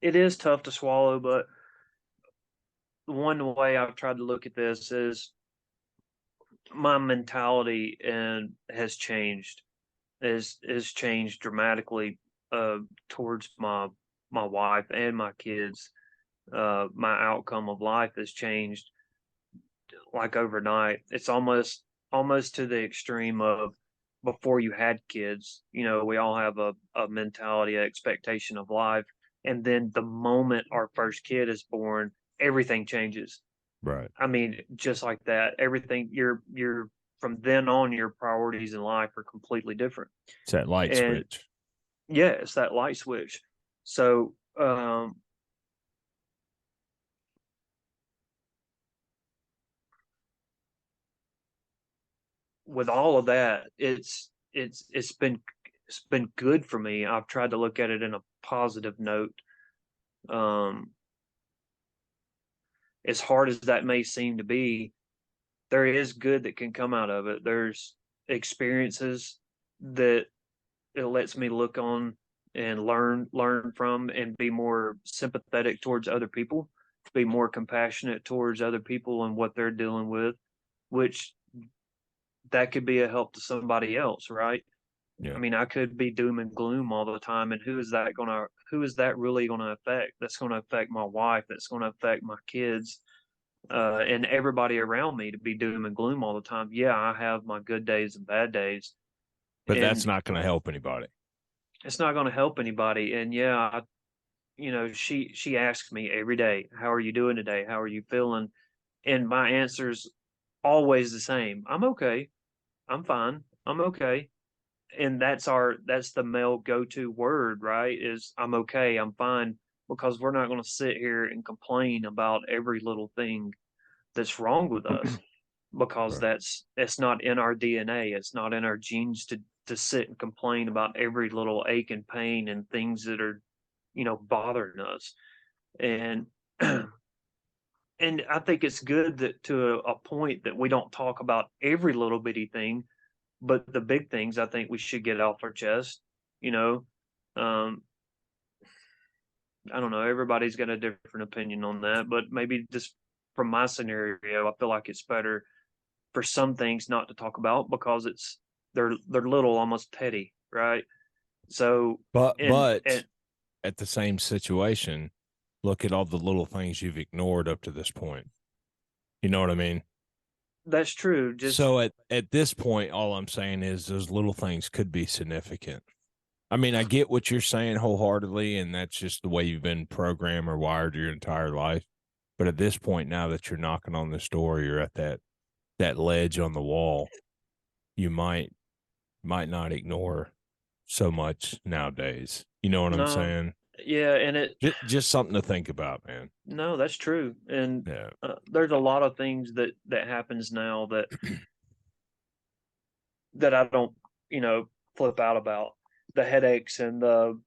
it is tough to swallow, but one way I've tried to look at this is my mentality and has changed, is changed dramatically towards my wife and my kids. My outcome of life has changed like overnight. It's almost to the extreme of before you had kids. We all have a mentality, expectation of life, and then the moment our first kid is born, everything changes. Right. I mean, just like that, everything you're from then on, your priorities in life are completely different. It's that light And switch. yeah, it's that light switch. So with all of that, it's been good for me. I've tried to look at it in a positive note. Um, as hard as that may seem to be, there is good that can come out of it. There's experiences that it lets me look on and learn from, and be more sympathetic towards other people, be more compassionate towards other people and what they're dealing with, which that could be a help to somebody else, right? Yeah. I mean, I could be doom and gloom all the time, and who is that really gonna affect? That's gonna affect my wife, that's gonna affect my kids, and everybody around me to be doom and gloom all the time. Yeah, I have my good days and bad days, But that's and not going to help anybody. it's not gonna help anybody. And yeah, she asks me every day, how are you doing today? How are you feeling? And my answer's always the same. I'm okay. I'm fine. I'm okay. And that's the male go-to word, right? Is I'm okay, I'm fine, because we're not going to sit here and complain about every little thing that's wrong with us, because Right. it's not in our DNA. It's not in our genes to sit and complain about every little ache and pain and things that are, bothering us. And and I think it's good that to a point that we don't talk about every little bitty thing, but the big things I think we should get off our chest. You know, um, I don't know. Everybody's got a different opinion on that, but maybe just from my scenario, I feel like it's better for some things not to talk about because they're little, almost petty, right? So and But at the same situation, look at all the little things you've ignored up to this point. You know what I mean? that's true. Just So at this point, all I'm saying is those little things could be significant. I mean, I get what you're saying wholeheartedly, and that's just the way you've been programmed or wired your entire life. But at this point, now that you're knocking on this door, you're at that ledge on the wall. You might not ignore so much nowadays. You know what I'm no, saying? yeah, and it Just something to think about, man. no, that's true. And Yeah. there's a lot of things that happens now that I don't, flip out about. The headaches and the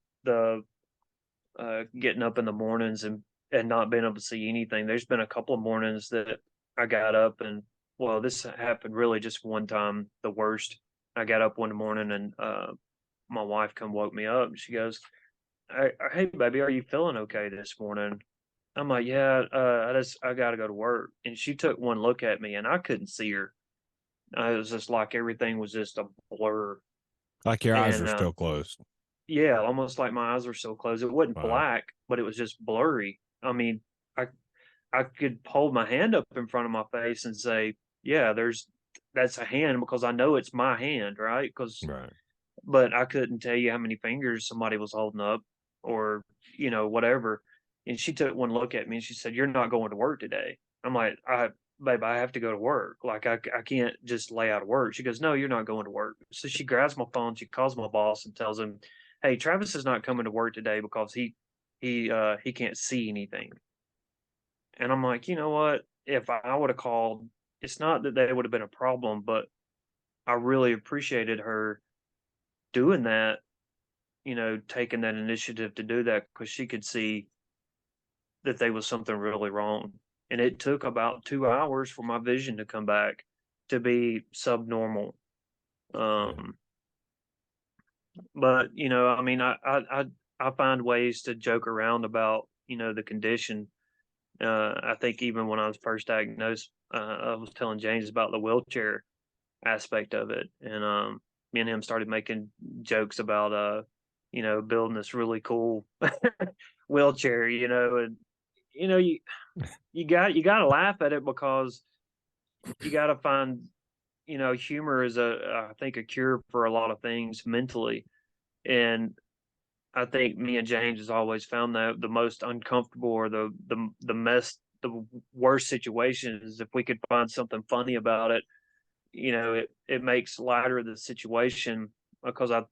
getting up in the mornings and not being able to see anything. There's been a couple of mornings that I got up and well, this happened really just one time. The worst. I got up one morning and my wife come woke me up. And she goes, "Hey, baby, are you feeling okay this morning?" I'm like, "Yeah, I got to go to work." And she took one look at me and I couldn't see her. It was just like everything was just a blur. Like your eyes are And still closed. yeah, almost like my eyes were so closed. It wasn't Wow. black, but it was just blurry. I mean, I I could hold my hand up in front of my face and say, "Yeah, that's a hand," because I know it's my hand, right? Because Right. but I couldn't tell you how many fingers somebody was holding up or, whatever. And she took one look at me and she said, "You're not going to work today." I'm like, babe, I have to go to work. Like, I can't just lay out of work." She goes, "No, you're not going to work." So she grabs my phone, she calls my boss and tells him, "Hey, Travis is not coming to work today because he can't see anything." And I'm like, you know what? If I would have called, it's not that they would have been a problem, but I really appreciated her doing that, taking that initiative to do that because she could see that there was something really wrong. And it took about 2 hours for my vision to come back to be subnormal. Yeah. Um, but I mean, I find ways to joke around about the condition. I think even when I was first diagnosed, I was telling James about the wheelchair aspect of it, and me and him started making jokes about building this really cool wheelchair, and you know you you got to laugh at it because you got to find humor is I think a cure for a lot of things mentally, and I think me and James has always found that the most uncomfortable or the worst situations, if we could find something funny about it, it makes lighter the situation because I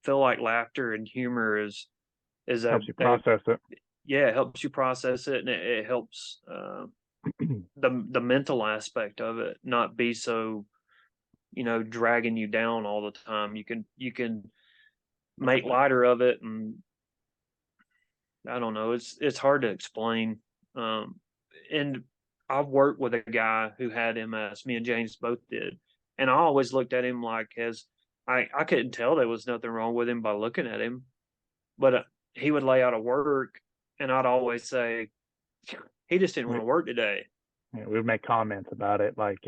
feel like laughter and humor is Helps you process it. yeah, it helps you process it and it helps the mental aspect of it not be so dragging you down all the time. You can make lighter of it, and I don't know. It's hard to explain. Um, and I've worked with a guy who had MS. Me and James both did, and I always looked at him like as I couldn't tell there was nothing wrong with him by looking at him, but he would lay out of work, and I'd always say he just didn't want we, to work today. we would make comments about it, like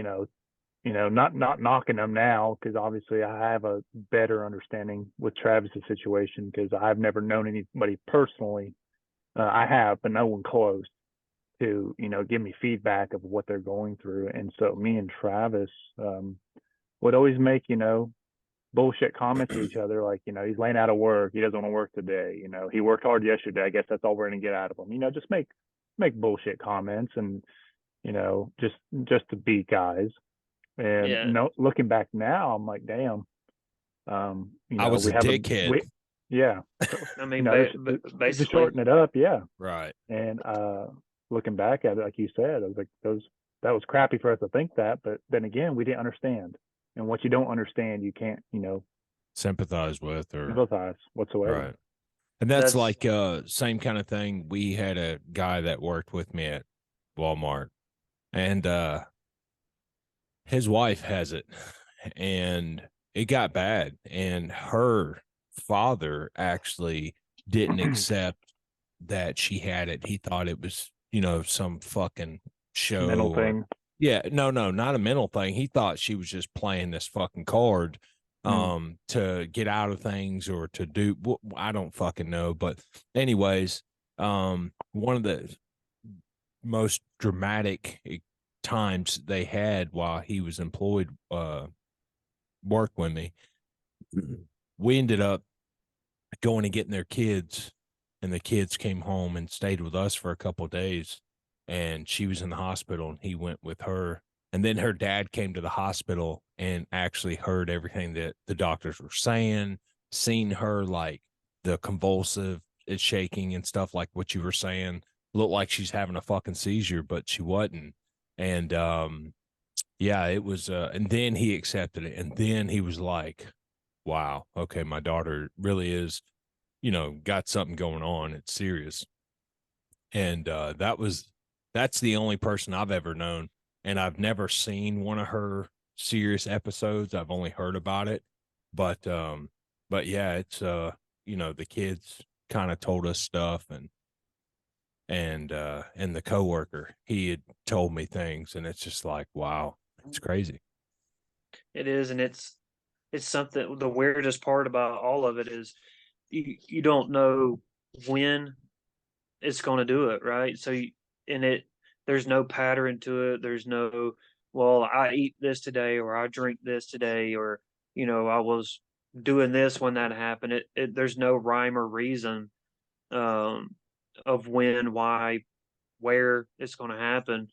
not knocking them now because obviously I have a better understanding with Travis's situation because I've never known anybody personally. I have, but no one close to give me feedback of what they're going through. And so me and Travis would always make bullshit comments to each other, like, he's laying out of work, he doesn't want to work today, he worked hard yesterday, I guess that's all we're gonna get out of him. Just make bullshit comments, and just to be guys. And Yeah. no, looking back now, I'm like, damn. I was we a have dickhead. yeah. I mean, To basically, shorten it up, yeah. Right. And looking back at it, like you said, I was like, that was crappy for us to think that, but then again, we didn't understand. And what you don't understand, you can't, Sympathize with or sympathize whatsoever. right. And that's That's like same kind of thing. We had a guy that worked with me at Walmart, and his wife has it, and it got bad, and her father actually didn't accept that she had it. He thought it was, some fucking show Mental or thing. yeah, no, not a mental thing. He thought she was just playing this fucking card to get out of things or to do I don't fucking know. But anyways, one of the most dramatic times they had while he was employed work with me, we ended up going and getting their kids, and the kids came home and stayed with us for a couple of days, and she was in the hospital and he went with her, and then her dad came to the hospital and actually heard everything that the doctors were saying, seen her like the convulsive shaking and stuff like what you were saying, looked like she's having a fucking seizure, but she wasn't. And yeah, it was and then he accepted it, and then he was like, wow, okay, my daughter really is, got something going on. It's serious. And that's the only person I've ever known. And I've never seen one of her serious episodes. I've only heard about it. But yeah, it's the kids kind of told us stuff, and the coworker, he had told me things, and it's just like, wow, it's crazy. it is, and it's something. The weirdest part about all of it is you don't know when it's going to do it, right? So there's no pattern to it. There's no, well, I eat this today, or I drink this today, or I was doing this when that happened. There's no rhyme or reason um, of when, why, where it's going to happen,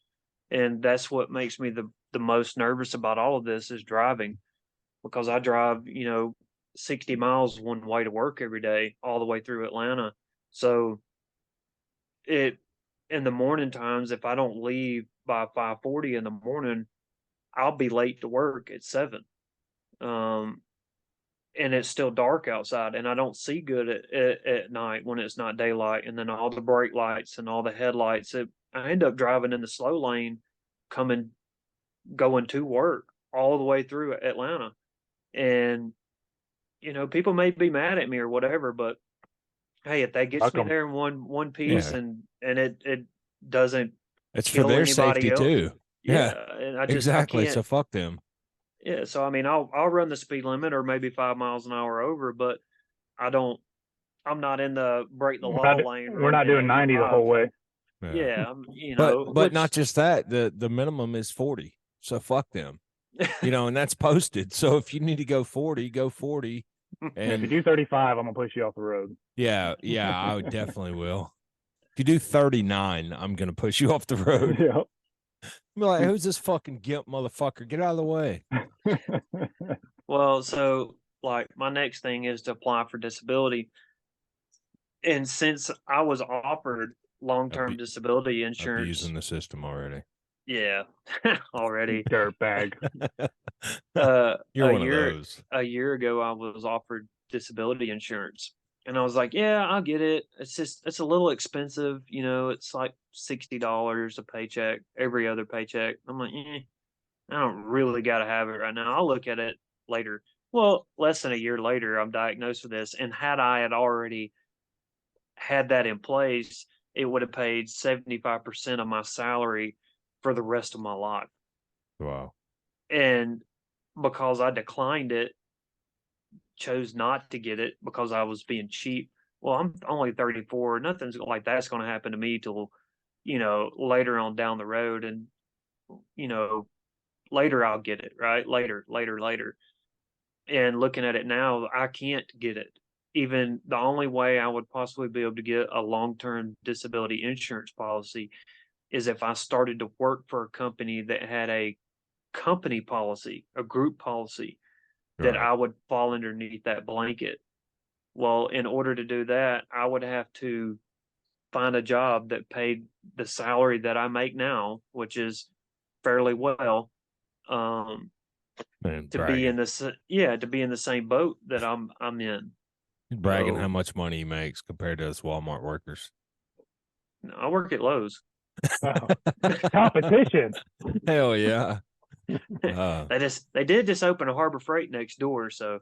and that's what makes me the most nervous about all of this is driving, because I drive 60 miles one way to work every day, all the way through Atlanta. So it in the morning times, if I don't leave by 5:40 in the morning, I'll be late to work at 7. Um, and it's still dark outside, and I don't see good at night when it's not daylight. And then all the brake lights and all the headlights, I end up driving in the slow lane, going to work all the way through Atlanta. And people may be mad at me or whatever, but hey, if that gets Fuck me 'em. there in one piece, Yeah. and it doesn't It's for kill their anybody safety else, too. yeah, Yeah, and I exactly. can't. So fuck them. Yeah, so I mean, I'll run the speed limit or maybe 5 miles an hour over, but I don't. I'm not in the break the law lane We're not running doing at 90 the 85. whole way. Yeah. Yeah, But not which just that, the minimum is 40. So fuck them. And that's posted. So if you need to go 40, go 40. And if you And do 35, I'm gonna push you off the road. yeah, I would definitely will. If you do 39, I'm gonna push you off the road. Yep. I'm like, who's this fucking gimp motherfucker? Get out of the way. well, so like my next thing is to apply for disability, and since I was offered long-term disability insurance, Abusing the system already. yeah, already. Dirtbag. You're one of those. A year ago, I was offered disability insurance, and I was like, "Yeah, I'll get it. It's a little expensive, It's like $60 a paycheck, every other paycheck." I'm like, I don't really got to have it right now. I'll look at it later. Well, less than a year later, I'm diagnosed with this, and had I had already had that in place, it would have paid 75% of my salary for the rest of my life. Wow. And because I declined it, chose not to get it because I was being cheap. Well, I'm only 34. Nothing's like that's going to happen to me till, later on down the road. And, later I'll get it, right? Later. And looking at it now, I can't get it. Even the only way I would possibly be able to get a long-term disability insurance policy is if I started to work for a company that had a company policy, a group policy, that Right. I would fall underneath that blanket. Well, in order to do that, I would have to find a job that paid the salary that I make now, which is fairly well, um, Man, to be bragging. in to be in the same boat that I'm in. Bragging how So much money he makes compared to us Walmart workers. I work at Lowe's. Oh, competition. Hell yeah. Uh, They did just open a Harbor Freight next door, so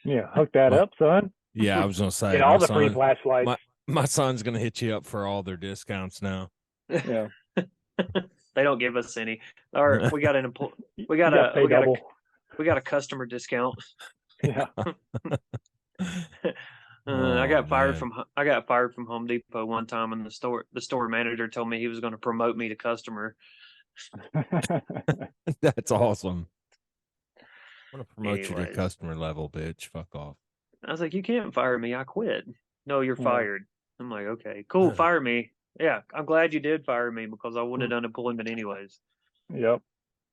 Yeah, hook that my, up, son. yeah, I was gonna say Get all the free flashlights. my son's gonna hit you up for all their discounts now. Yeah, they don't give us any. Or we got an we you got got to a pay double. we got a customer discount. Yeah. I Oh, got fired man. from Home Depot one time, and the store manager told me he was going to promote me to customer. That's awesome. I'm gonna promote you to Anyways, customer level, bitch. Fuck off. I was like, "You can't fire me. I quit." No, you're Yeah. fired. I'm like, "Okay, cool. Fire me." Yeah, I'm glad you did fire me because I wouldn't have done employment anyways. Yep.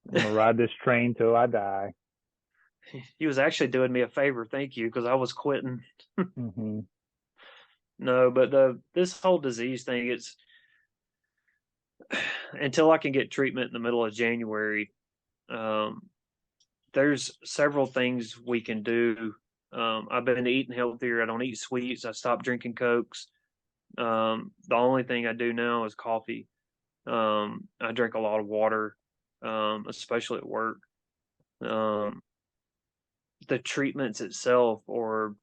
I'm gonna ride this train till I die. He was actually doing me a favor, thank you, because I was quitting. Hmm. No, but this whole disease thing, it's until I can get treatment in the middle of January. Um, there's several things we can do. I've been eating healthier. I don't eat sweets. I stopped drinking Cokes. The only thing I do now is coffee. I drink a lot of water, especially at work. Um, the treatments itself, or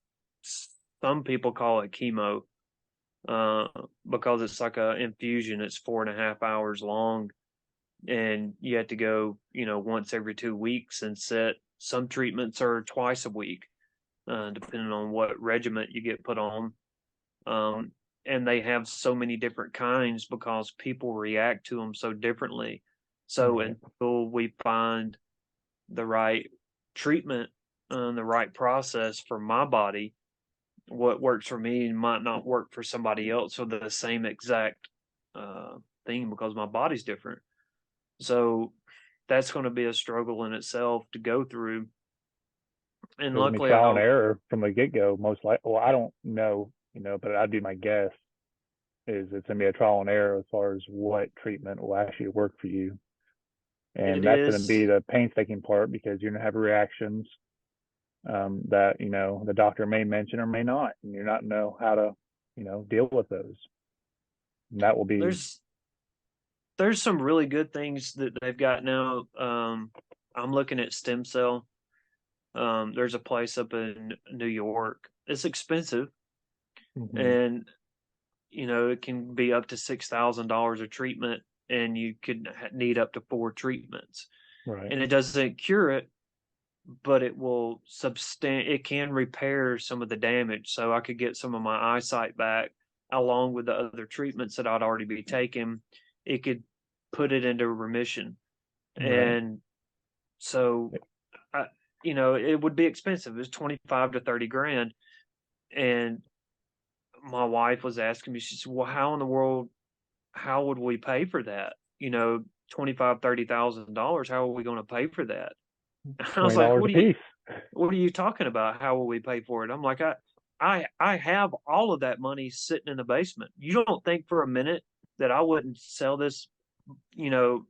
some people call it chemo, uh, because it's like a infusion. It's 4.5 hours long, and you have to go, once every 2 weeks and set. Some treatments are twice a week, depending on what regiment you get put on. Um, and they have so many different kinds because people react to them so differently. So Right. until we find the right treatment and the right process for my body, what works for me might not work for somebody else or the same exact thing because my body's different. So that's going to be a struggle in itself to go through. And It's gonna be luckily, trial and error from the get go. Most likely. Well, I don't know, but I'd be my guess is it's gonna be a trial and error as far as what treatment will actually work for you, it and that's gonna be is the painstaking part because you're gonna have reactions that the doctor may mention or may not, and you're not know how to deal with those. And that will be there's there's some really good things that they've got now. I'm looking at stem cell. There's a place up in New York. It's expensive, mhm, and it can be up to $6,000 a treatment, and you could need up to 4 treatments. right, And it doesn't cure it, but it will it can repair some of the damage. So I could get some of my eyesight back along with the other treatments that I'd already be taking. It could put it into remission. right, And so I, it would be expensive. It's 25 to 30 grand. And my wife was asking me, she said, well, how would we pay for that? 25, $30,000. How are we going to pay for that? I was twenty like, dollars a piece. what are you talking about? How will we pay for it? I'm like, I have all of that money sitting in the basement. You don't think for a minute that I wouldn't sell this,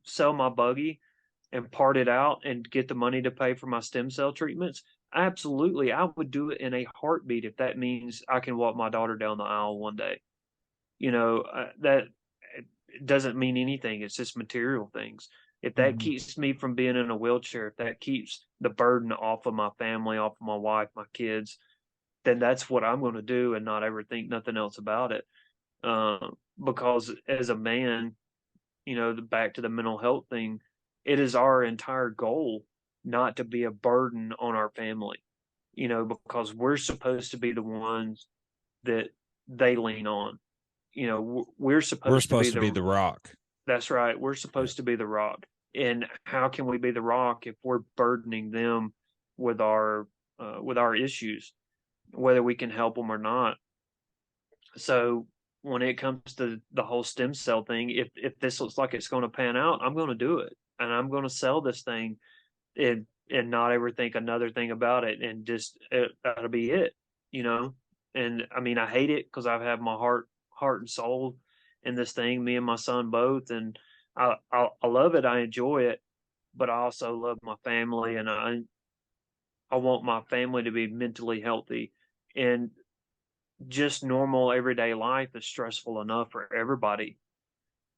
sell my buggy and part it out and get the money to pay for my stem cell treatments? Absolutely. I would do it in a heartbeat if that means I can walk my daughter down the aisle one day. That it doesn't mean anything. It's just material things. If that Mhm. keeps me from being in a wheelchair, if that keeps the burden off of my family, off of my wife, my kids, then that's what I'm going to do and not ever think nothing else about it. Because as a man, back to the mental health thing, it is our entire goal not to be a burden on our family, because we're supposed to be the ones that they lean on. We're We're supposed to be supposed to be the rock. that's right. We're Yeah. supposed to be the rock. And how can we be the rock if we're burdening them with our issues, whether we can help them or not. So when it comes to the whole stem cell thing, if this looks like it's going to pan out, I'm going to do it, and I'm going to sell this thing, and not ever think another thing about it, and just that'll be it, you know. And I mean, I hate it because I've had my heart and soul in this thing, me and my son both, and I love it, I enjoy it, but I also love my family, and I want my family to be mentally healthy. And just normal everyday life is stressful enough for everybody,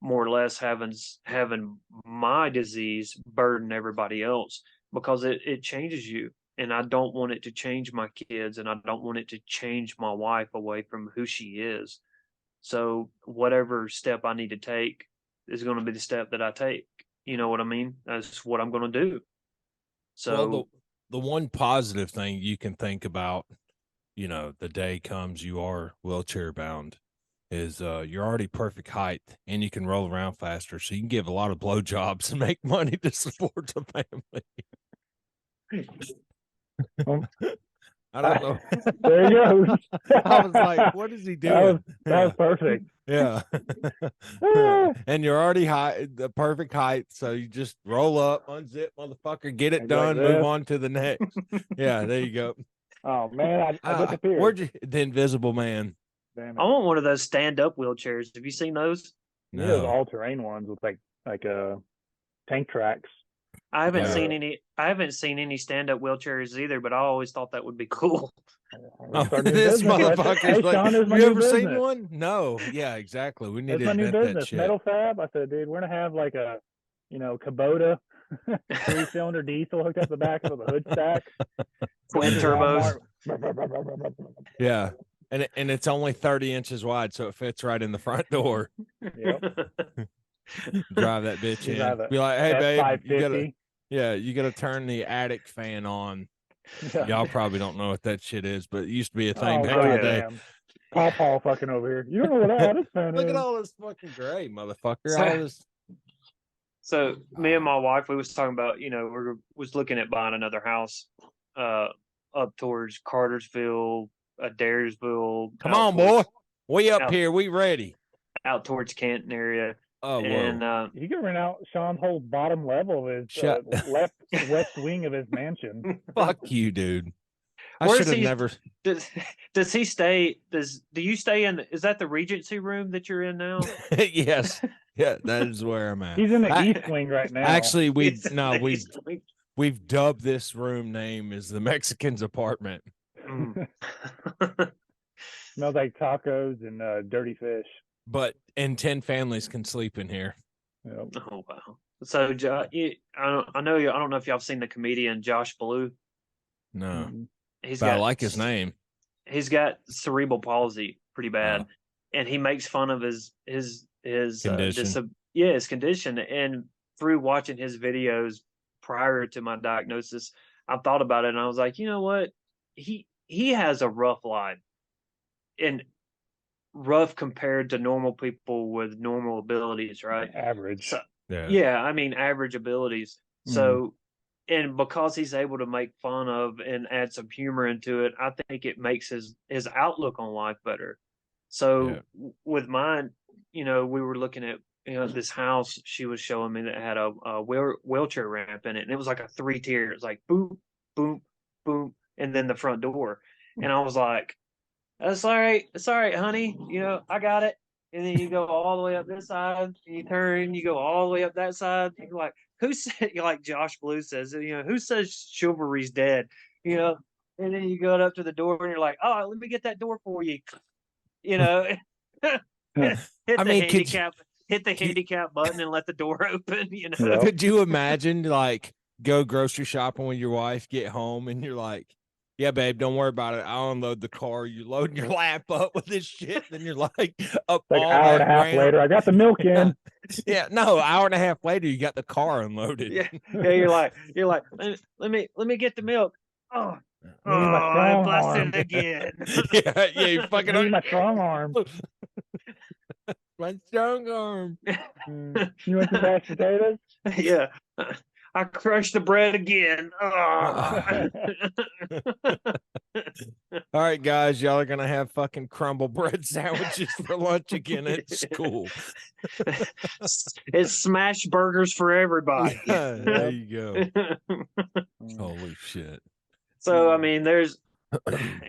more or less having my disease burden everybody else, because it changes you. And I don't want it to change my kids, and I don't want it to change my wife away from who she is. So whatever step I need to take is going to be the step that I take. You know what I mean? That's what I'm going to do. So Well, the one positive thing you can think about, the day comes you are wheelchair bound, is you're already perfect height and you can roll around faster. So you can give a lot of blowjobs and make money to support the family. I don't know. There he goes. I was like, what is he doing? That was perfect. Yeah. And you're already the perfect height. So you just roll up, unzip, motherfucker, get it done, move on to the next. Yeah, there you go. Oh, man, I disappeared. Where'd you, the Invisible Man? Damn it. I want one of those stand-up wheelchairs. Have you seen those? You know, those all-terrain ones with like tank tracks. I haven't Yeah. seen any. I haven't seen any stand-up wheelchairs either, but I always thought that would be cool. Oh, Start a new this business. motherfucker's Hey, like, Sean, there's my you new ever seen business. one? No. Yeah, exactly. We need That's to my new invent that business, shit. Metal Fab. I said, dude, we're gonna have like a, Kubota 3-cylinder diesel hooked up the back of the hood stack. Twin turbos. Yeah. And it's only 30 inches wide, so it fits right in the front door. Yep. Drive that bitch You in. drive a Be like, hey, babe, F550. you gotta turn the attic fan on. Yeah. Y'all probably don't know what that shit is, but it used to be a thing back God in the day. damn. Paw fucking over here. You don't know what that attic fan Look is. at all this fucking gray, motherfucker. So- All this. So me and my wife, we was talking about, we was looking at buying another house, up towards Cartersville, Daresville. Come on, boy. We up out- here. We ready. Out towards Canton area. Oh, And whoa. You can rent out Sean's whole bottom level of his Shut- left west wing of his mansion. Fuck you, dude. I Where's should have he- never. does he stay? Do you stay in? Is that the Regency room that you're in now? Yes. Yeah, that is where I'm at. He's in the east wing right now. Actually, It's in the East Wing. we've dubbed this room name as the Mexican's apartment. Mm. Smells like tacos and dirty fish. But 10 families can sleep in here. Yep. Oh wow! So I know you. I don't know if y'all have seen the comedian Josh Blue. No. He's But I got like his name. He's got cerebral palsy pretty bad, and he makes fun of his Condition. his condition. And through watching his videos prior to my diagnosis, I thought about it, and I was like, you know what? He has a rough life, and rough compared to normal people with normal abilities, right? Average. So, Yeah. yeah, I mean average abilities. So, and because he's able to make fun of and add some humor into it, I think it makes his outlook on life better. So with mine, we were looking at this house she was showing me that had a wheelchair ramp in it, and it was like a 3-tier. It's like boom, boom, boom, and then the front door. And I was like, "That's all right, honey. I got it." And then you go all the way up this side, and you turn, you go all the way up that side. You're like, who said? Like Josh Blue says, who says chivalry's dead? And then you go up to the door, and you're like, "Oh, let me get that door for you." Hit the handicap button and let the door open. Yep. Could you imagine, like, go grocery shopping with your wife, get home, and you're like, yeah, babe, don't worry about it. I'll unload the car. You're loading your lap up with this shit. Then you're like, up Like all an hour and a that half ramp. later, I got the milk in. Yeah, no, hour and a half later, you got the car unloaded. Yeah, you're like, let me get the milk. Oh, my I strong busted arm. again. yeah, you fucking I need my strong arm. my strong arm. You want some mashed potatoes? Yeah. I crushed the bread again. Ah. All right, guys, y'all are gonna have fucking crumble bread sandwiches for lunch again at school. It's smash burgers for everybody. Yeah, there you go. Mm. Holy shit. So, I mean, there's,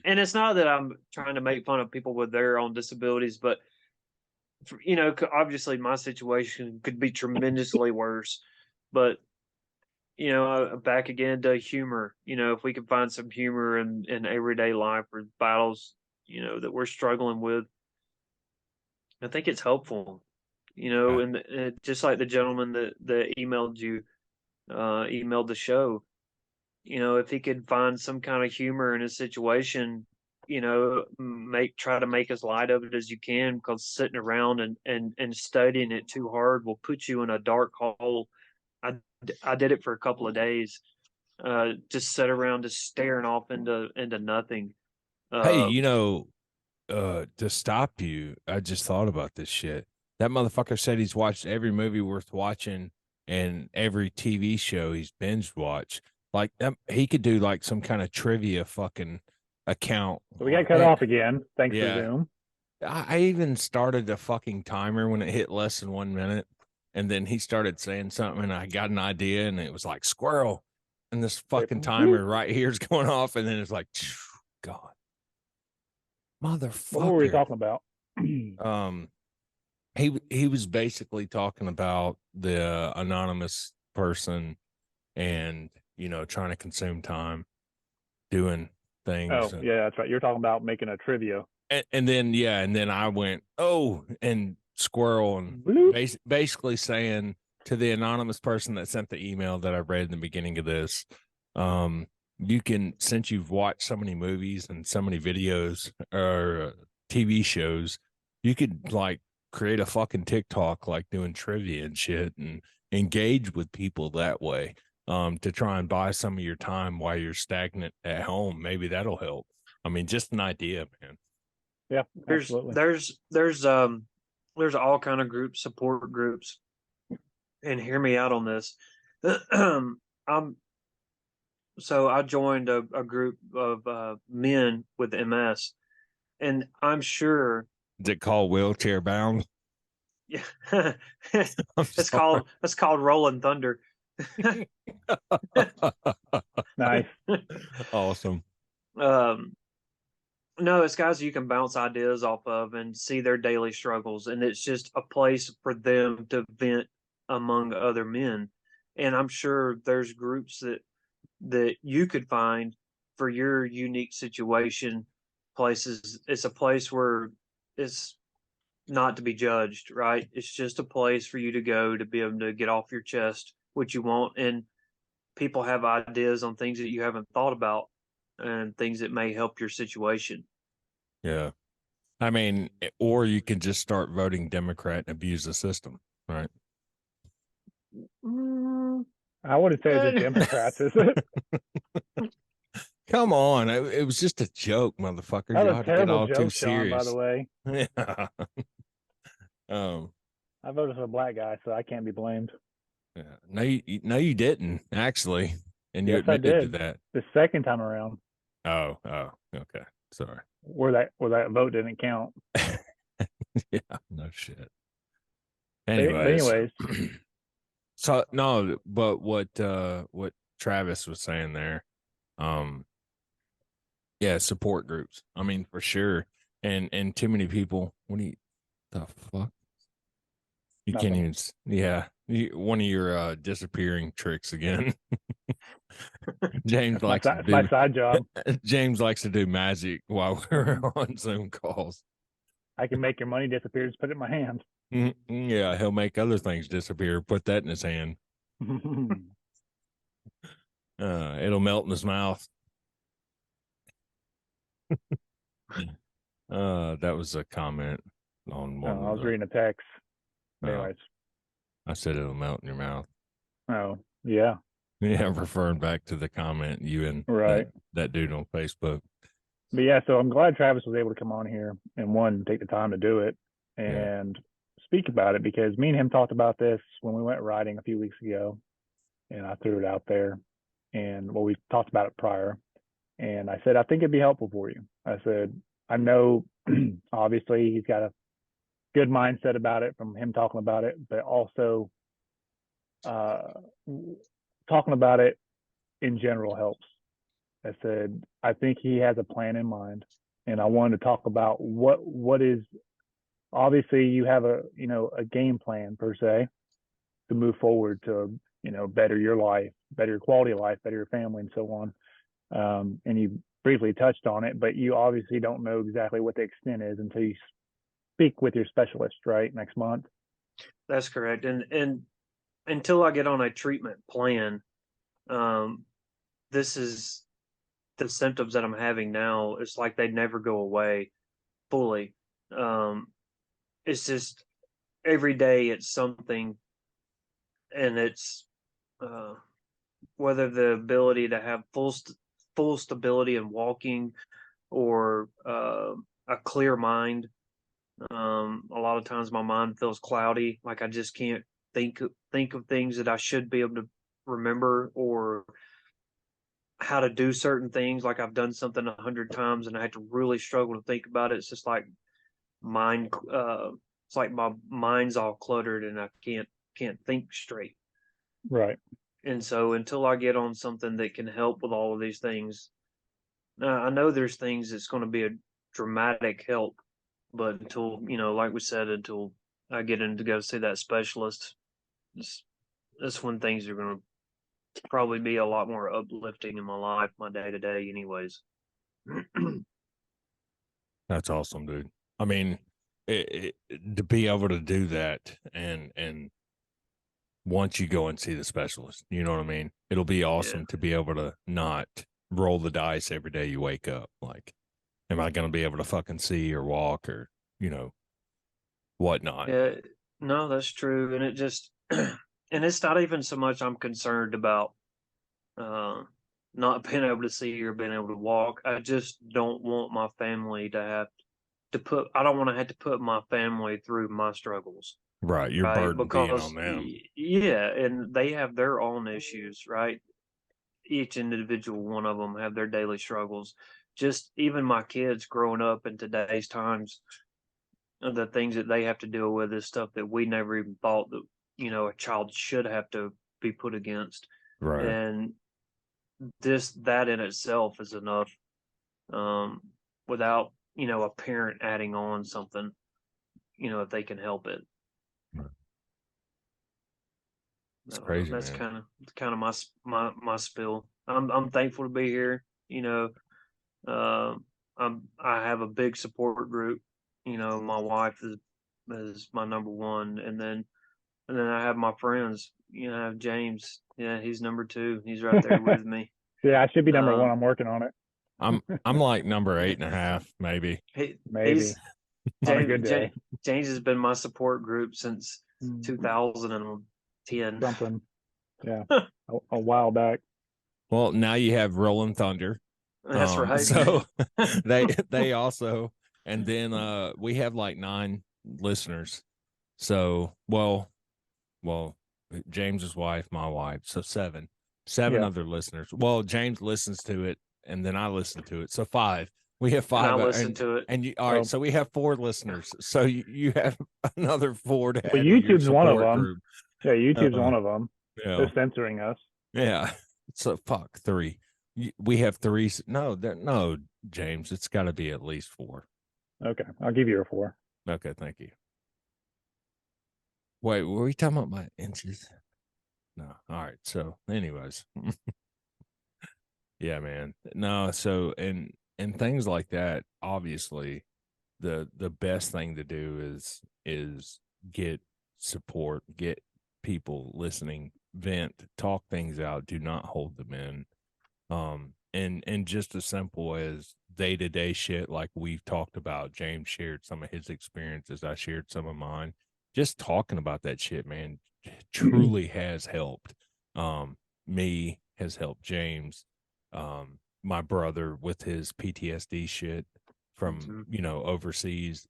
and it's not that I'm trying to make fun of people with their own disabilities, but, you know, obviously my situation could be tremendously worse. But, you know, back again to humor, you know, if we could find some humor in everyday life or battles, you know, that we're struggling with, I think it's helpful, you know, Yeah. and just like the gentleman that emailed you, emailed the show, you know, if he could find some kind of humor in his situation, you know, try to make as light of it as you can, because sitting around and studying it too hard will put you in a dark hole. I, I did it for a couple of days, just sit around just staring off into nothing. Hey, Uh, to stop you, I just thought about this shit. That motherfucker said he's watched every movie worth watching and every TV show he's binge watched. Like he could do like some kind of trivia fucking account. So we got cut off again. Thanks for Yeah. Zoom. I even started a fucking timer when it hit less than 1 minute. And then he started saying something and I got an idea and it was like squirrel. And this fucking timer right here is going off. And then it's like, God. Motherfucker. What were we talking about? Um, he was basically talking about the anonymous person and trying to consume time doing things. Oh, yeah, that's right. You're talking about making a trivia. And then I went, oh, and squirrel, and basically saying to the anonymous person that sent the email that I read in the beginning of this, you can, since you've watched so many movies and so many videos or TV shows, you could like create a fucking TikTok like doing trivia and shit and engage with people that way, to try and buy some of your time while you're stagnant at home. Maybe that'll help. I mean, just an idea, man. Yeah, absolutely. There's all kind of groups, support groups, and hear me out on this. So I joined a group of men with MS, and I'm sure Is it called wheelchair bound? yeah, it's called Rolling Thunder. Nice. Awesome. No, it's guys you can bounce ideas off of and see their daily struggles, and it's just a place for them to vent among other men. And I'm sure there's groups that you could find for your unique situation. Places, it's a place where it's not to be judged, right? It's just a place for you to go to be able to get off your chest what you want, and people have ideas on things that you haven't thought about and things that may help your situation. Yeah. I mean, or you can just start voting Democrat and abuse the system, right? I wouldn't say it's Democrats, is it? Come on. It was just a joke, motherfucker. That You was ought a to get terrible all too joke, Sean, by serious. the way. Yeah. I voted for a black guy, so I can't be blamed. Yeah. No, you didn't actually, and you Yes, I admitted to did. that. The second time around, Oh, okay. Sorry. where that vote didn't count. Yeah, no shit. But Anyways, anyways, so no, but what Travis was saying there, yeah, support groups. I mean, for sure, and too many people. What do you the fuck? You nothing. can't even. Yeah, one of your disappearing tricks again. James likes to do my side job. James likes to do magic while we're on Zoom calls. I can make your money disappear. Just put it in my hand. Yeah, he'll make other things disappear. Put that in his hand. It'll melt in his mouth. That was a comment on one. I was reading a text. Anyways, I said it'll melt in your mouth. Oh, yeah. Yeah, referring back to the comment you and Right. that dude on Facebook. But yeah, so I'm glad Travis was able to come on here and one, take the time to do it and speak about it, because me and him talked about this when we went riding a few weeks ago. and I threw it out there. And well, we talked about it prior. And I said, I think it'd be helpful for you. I said, I know obviously he's got a good mindset about it from him talking about it, but also talking about it in general helps. I said, I think he has a plan in mind. And I wanted to talk about what is obviously you have a game plan per se to move forward to, better your life, better your quality of life, better your family, and so on. And you briefly touched on it, but you obviously don't know exactly what the extent is until you speak with your specialist, right? Next month. That's correct. And until I get on a treatment plan, this is the symptoms that I'm having now. It's like they never go away fully. It's just every day it's something, and it's whether the ability to have full stability in walking or a clear mind. A lot of times my mind feels cloudy, like I just can't think of things that I should be able to remember, or how to do certain things. Like I've done something 100 times and I had to really struggle to think about it. It's just like mind. It's like my mind's all cluttered and I can't think straight. Right. And so until I get on something that can help with all of these things, I know there's things that's going to be a dramatic help, but until, like we said, until I get in to go see that specialist, that's when things are going to probably be a lot more uplifting in my life, my day to day anyways. That's awesome, dude. I mean, to be able to do that and once you go and see the specialist, you know what I mean? It'll be awesome to be able to not roll the dice every day you wake up. Like, am I going to be able to fucking see or walk or, whatnot? Yeah, no, that's true. And it just, and it's not even so much I'm concerned about not being able to see or being able to walk. I just don't want my family to have I don't want to have to put my family through my struggles. Right. Your Right. burden being Because, on them. yeah, and they have their own issues, right? Each individual one of them have their daily struggles. Just even my kids growing up in today's times, the things that they have to deal with is stuff that we never even thought that, a child should have to be put against. Right. And that in itself is enough, without, a parent adding on something, if they can help it. Right. It's crazy, That's man. kind of my spill. I'm thankful to be here. I have a big support group. My wife is my number one, and then I have my friends. I have James. Yeah, he's number two. He's right there with me. Yeah, I should be number one. I'm working on it. I'm like number 8.5, maybe. Maybe on a good day. James has been my support group since 2010. Something. Yeah, a while back. Well, now you have Rolling Thunder. That's right. So they also, and then we have like 9 listeners. So well, James's wife, my wife, so 7 other listeners. Well, James listens to it, and then I listen to it, so 5. We have 5. And I listen to it, and you, all right. So we have 4 listeners. So you have another 4 to add. Well, YouTube's one of them. Group. Yeah, YouTube's one of them. Yeah. They're censoring us. Yeah. So 3. We have 3. No, James, it's got to be at least 4. Okay, I'll give you a 4. Okay, thank you. Wait, were we talking about my inches? No. All right. So, anyways, yeah, man. No. So, and things like that. Obviously, the best thing to do is get support, get people listening, vent, talk things out. Do not hold them in. And just as simple as day-to-day shit, like we've talked about. James shared some of his experiences. I shared some of mine. Just talking about that shit, man, truly has helped. Me, has helped James. My brother with his PTSD shit from, overseas,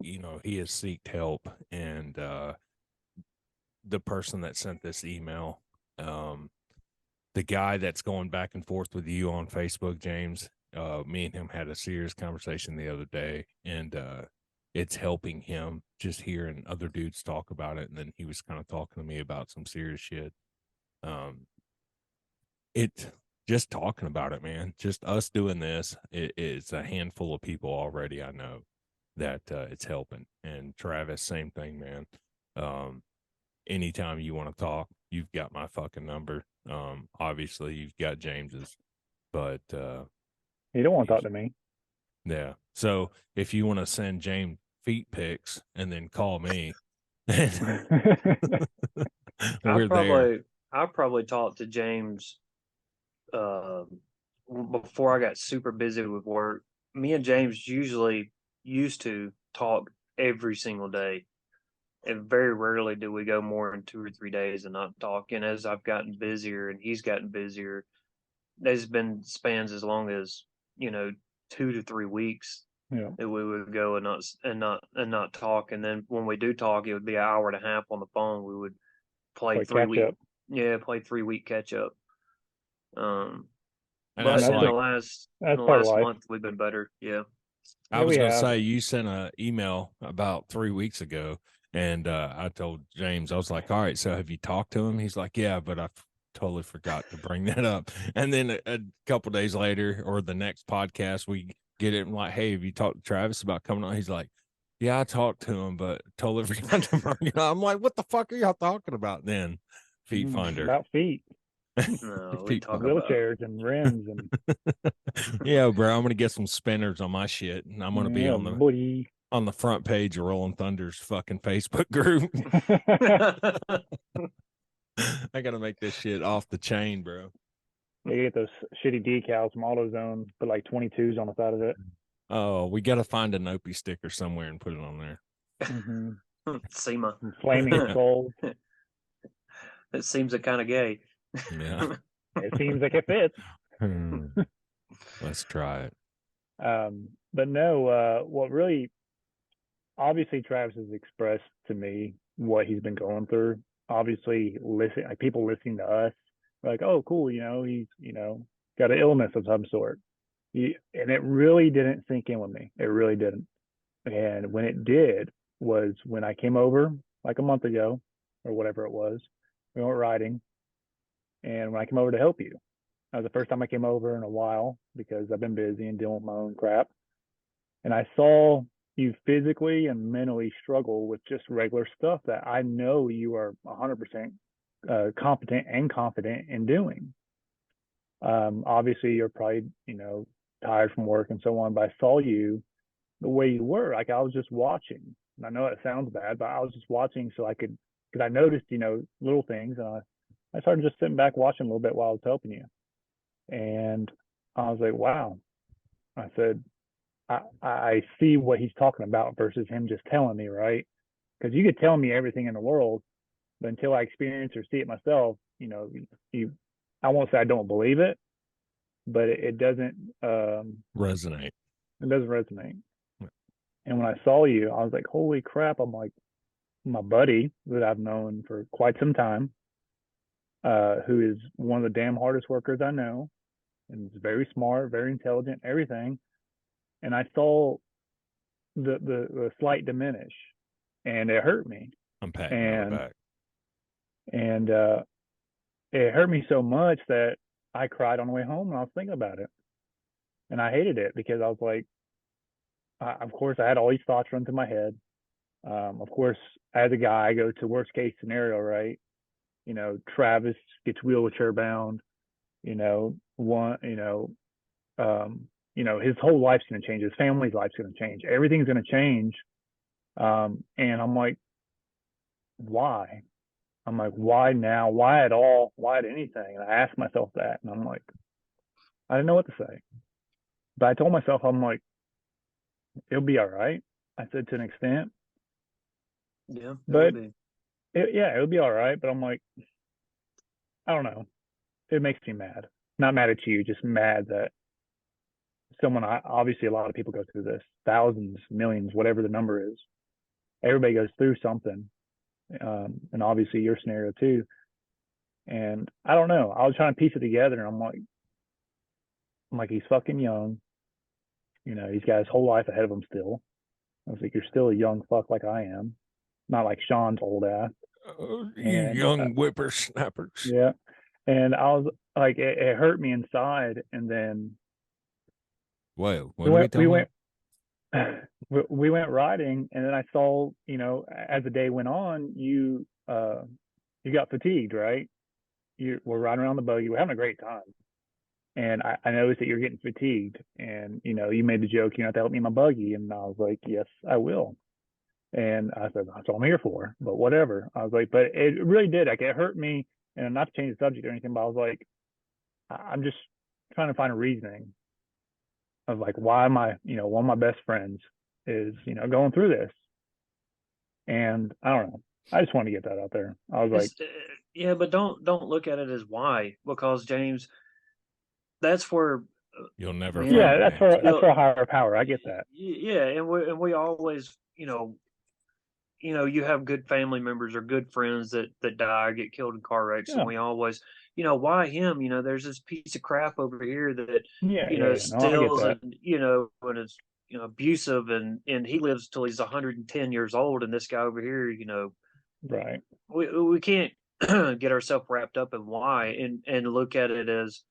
he has sought help. And the person that sent this email, The guy that's going back and forth with you on Facebook, James, me and him had a serious conversation the other day, and it's helping him just hearing other dudes talk about it. And then he was kind of talking to me about some serious shit. It just talking about it, man. Just us doing this, it's a handful of people already. I know that it's helping. And Travis, same thing, man. Anytime you want to talk, you've got my fucking number. Obviously you've got James's, but You don't want to talk to me. yeah. So if you want to send James feet pics and then call me, we're there. I probably talked to James before I got super busy with work. Me and James usually used to talk every single day. And very rarely do we go more than 2 or 3 days and not talk. And as I've gotten busier and he's gotten busier, there's been spans as long as, 2 to 3 weeks Yeah. that we would go and not talk. And then when we do talk, it would be an hour and a half on the phone. We would play Like catch up. play 3 week catch up. And But that's in the like, last part of life. month, we've been better. Yeah. I Yeah, was we going to have. say, you sent an email about 3 weeks ago, and I told James, I was like, all right, so have you talked to him? He's like, yeah, but I totally forgot to bring that up. And then a couple days later, or the next podcast, we get it and like, hey, have you talked to Travis about coming on? He's like, yeah, I talked to him, but totally forgot to bring it up. I'm like, what the fuck are y'all talking about then? Feet finder. About feet, No, we Feet talk finder. about wheelchairs and rims and Yeah, bro, I'm gonna get some spinners on my shit, and I'm gonna be yeah, buddy. on the front page of Rolling Thunder's fucking Facebook group. I gotta make this shit off the chain, bro. You get those shitty decals from AutoZone, put like 22s on the side of it. Oh, we gotta find an Opie sticker somewhere and put it on there. Mm-hmm. SEMA. Flaming skulls. It seems a kind of gay. Yeah. It seems like it fits. Let's try it. But no, what really, obviously, Travis has expressed to me what he's been going through. Obviously, like people listening to us, like, oh, cool, he's, got an illness of some sort. And it really didn't sink in with me. It really didn't. And when it did was when I came over like a month ago or whatever it was. We went riding. And when I came over to help you, that was the first time I came over in a while because I've been busy and dealing with my own crap. And I saw you physically and mentally struggle with just regular stuff that I know you are 100% competent and confident in doing. Obviously, you're probably, tired from work and so on, but I saw you the way you were. Like I was just watching. And I know that sounds bad, but I was just watching so I could, because I noticed, little things. And I started just sitting back watching a little bit while I was helping you. And I was like, wow. I said, I see what he's talking about versus him just telling me, right? Because you could tell me everything in the world, but until I experience or see it myself, I won't say I don't believe it, but it doesn't resonate. It doesn't resonate. And when I saw you, I was like, holy crap. I'm like, my buddy that I've known for quite some time, who is one of the damn hardest workers I know, and is very smart, very intelligent, everything. And I saw the slight diminish, and it hurt me. I'm patting you on the back. And it hurt me so much that I cried on the way home, and I was thinking about it. And I hated it because I was like, of course, I had all these thoughts run through my head. Of course, as a guy, I go to worst case scenario, right? Travis gets wheelchair bound. His whole life's going to change. His family's life's going to change. Everything's going to change. And I'm like, why? I'm like, why now? Why at all? Why at anything? And I asked myself that, and I'm like, I didn't know what to say. But I told myself, I'm like, it'll be all right. I said to an extent. Yeah. But it'll be all right. But I'm like, I don't know. It makes me mad. Not mad at you, just mad that obviously a lot of people go through this, thousands, millions, whatever the number is. Everybody goes through something. And obviously your scenario too. And I don't know. I was trying to piece it together, and I'm like, he's fucking young. He's got his whole life ahead of him still. I was like, you're still a young fuck like I am, not like Sean's old ass. Oh, you And young whippersnappers. yeah, and I was like, it hurt me inside. And then Whoa, what we are we went, we talking went, we went riding, and then I saw, as the day went on, you got fatigued, right? You were riding around the buggy, we're having a great time, and I noticed that you're getting fatigued, and you made the joke, you have to help me in my buggy, and I was like, yes, I will. And I said, that's all I'm here for, but whatever. I was like, but it really did, like, it hurt me, and not to change the subject or anything, but I was like, I'm just trying to find a reasoning of like why one of my best friends is going through this, and I don't know. I just want to get that out there. I was like, Yeah, but don't look at it as why, because James, that's where You'll never man, find yeah, an that's answer. for a higher power. I get that. yeah, and we always, you have good family members or good friends that die or get killed in car wrecks, and Yeah, we always, why him? There's this piece of crap over here that yeah. No, I get steals that. and and is abusive, and he lives till he's 110 years old, and this guy over here, Right. we can't get ourselves wrapped up in why, and look at it as